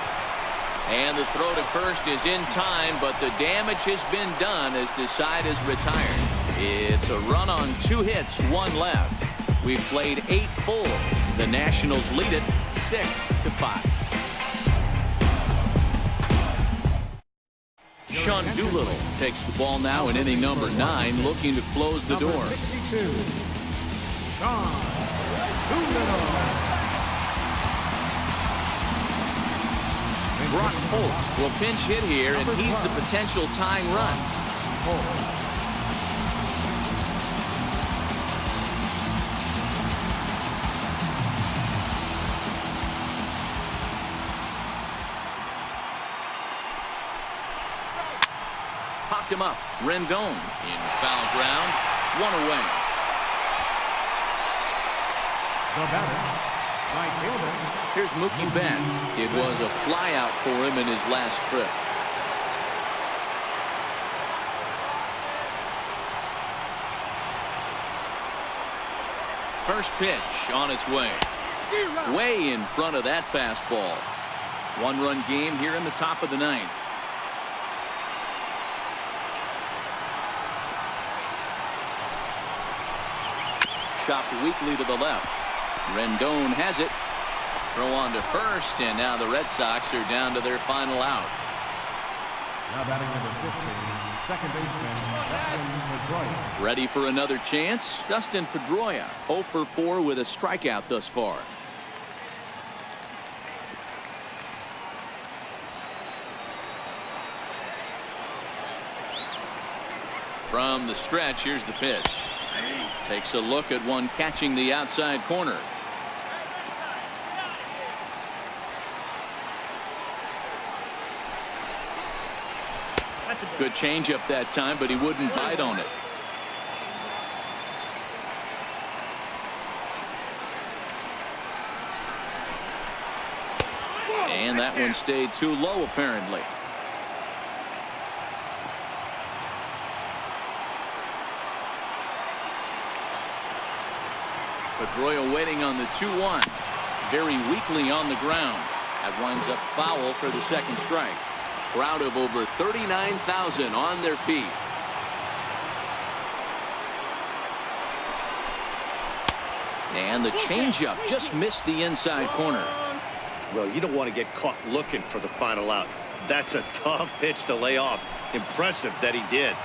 And the throw to first is in time, but the damage has been done as the side is retired. It's a run on 2 hits, 1 left. We've played 8 full. The Nationals lead it 6-5. Sean Doolittle takes the ball now in inning number 9, looking to close the door. 62, Sean Doolittle. Brock Holt will pinch hit here, and he's the potential tying run. Popped him up. Rendon in foul ground. 1 away. The batter, right fielder. Here's Mookie Betts. It was a flyout for him in his last trip. First pitch on its way. Way in front of that fastball. 1-run game here in the top of the 9th. Chopped weakly to the left. Rendon has it. Throw on to first, and now the Red Sox are down to their final out. Now batting number 15, second baseman Dustin Pedroia. Ready for another chance? Dustin Pedroia, 0 for 4 with a strikeout thus far. From the stretch, here's the pitch. Takes a look at one catching the outside corner. Good changeup that time, but he wouldn't bite on it. And that one stayed too low, apparently. Pedroia waiting on the 2-1. Very weakly on the ground. That winds up foul for the second strike. Crowd of over 39,000 on their feet. And the changeup just missed the inside corner. Well, you don't want to get caught looking for the final out. That's a tough pitch to lay off. Impressive that he did.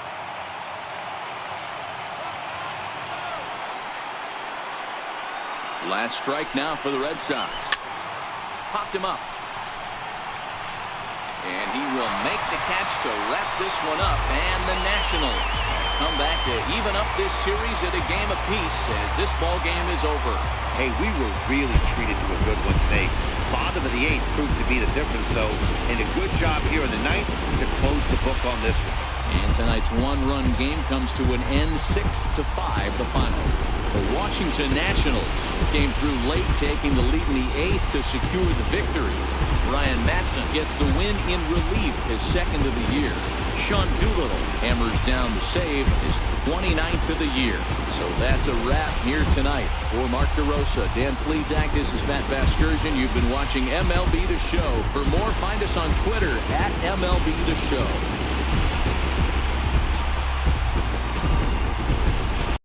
Last strike now for the Red Sox. Popped him up. And he will make the catch to wrap this one up. And the Nationals come back to even up this series at a game apiece as this ball game is over. Hey, we were really treated to a good one today. Bottom of the 8th proved to be the difference, though. And a good job here in the 9th to close the book on this one. And tonight's 1-run game comes to an end, 6-5 the final. The Washington Nationals came through late, taking the lead in the 8th to secure the victory. Ryan Matson gets the win in relief, his 2nd of the year. Sean Doolittle hammers down the save, his 29th of the year. So that's a wrap here tonight. For Mark DeRosa, Dan Plesac, this is Matt Vasquez. You've been watching MLB The Show. For more, find us on Twitter @MLB The Show.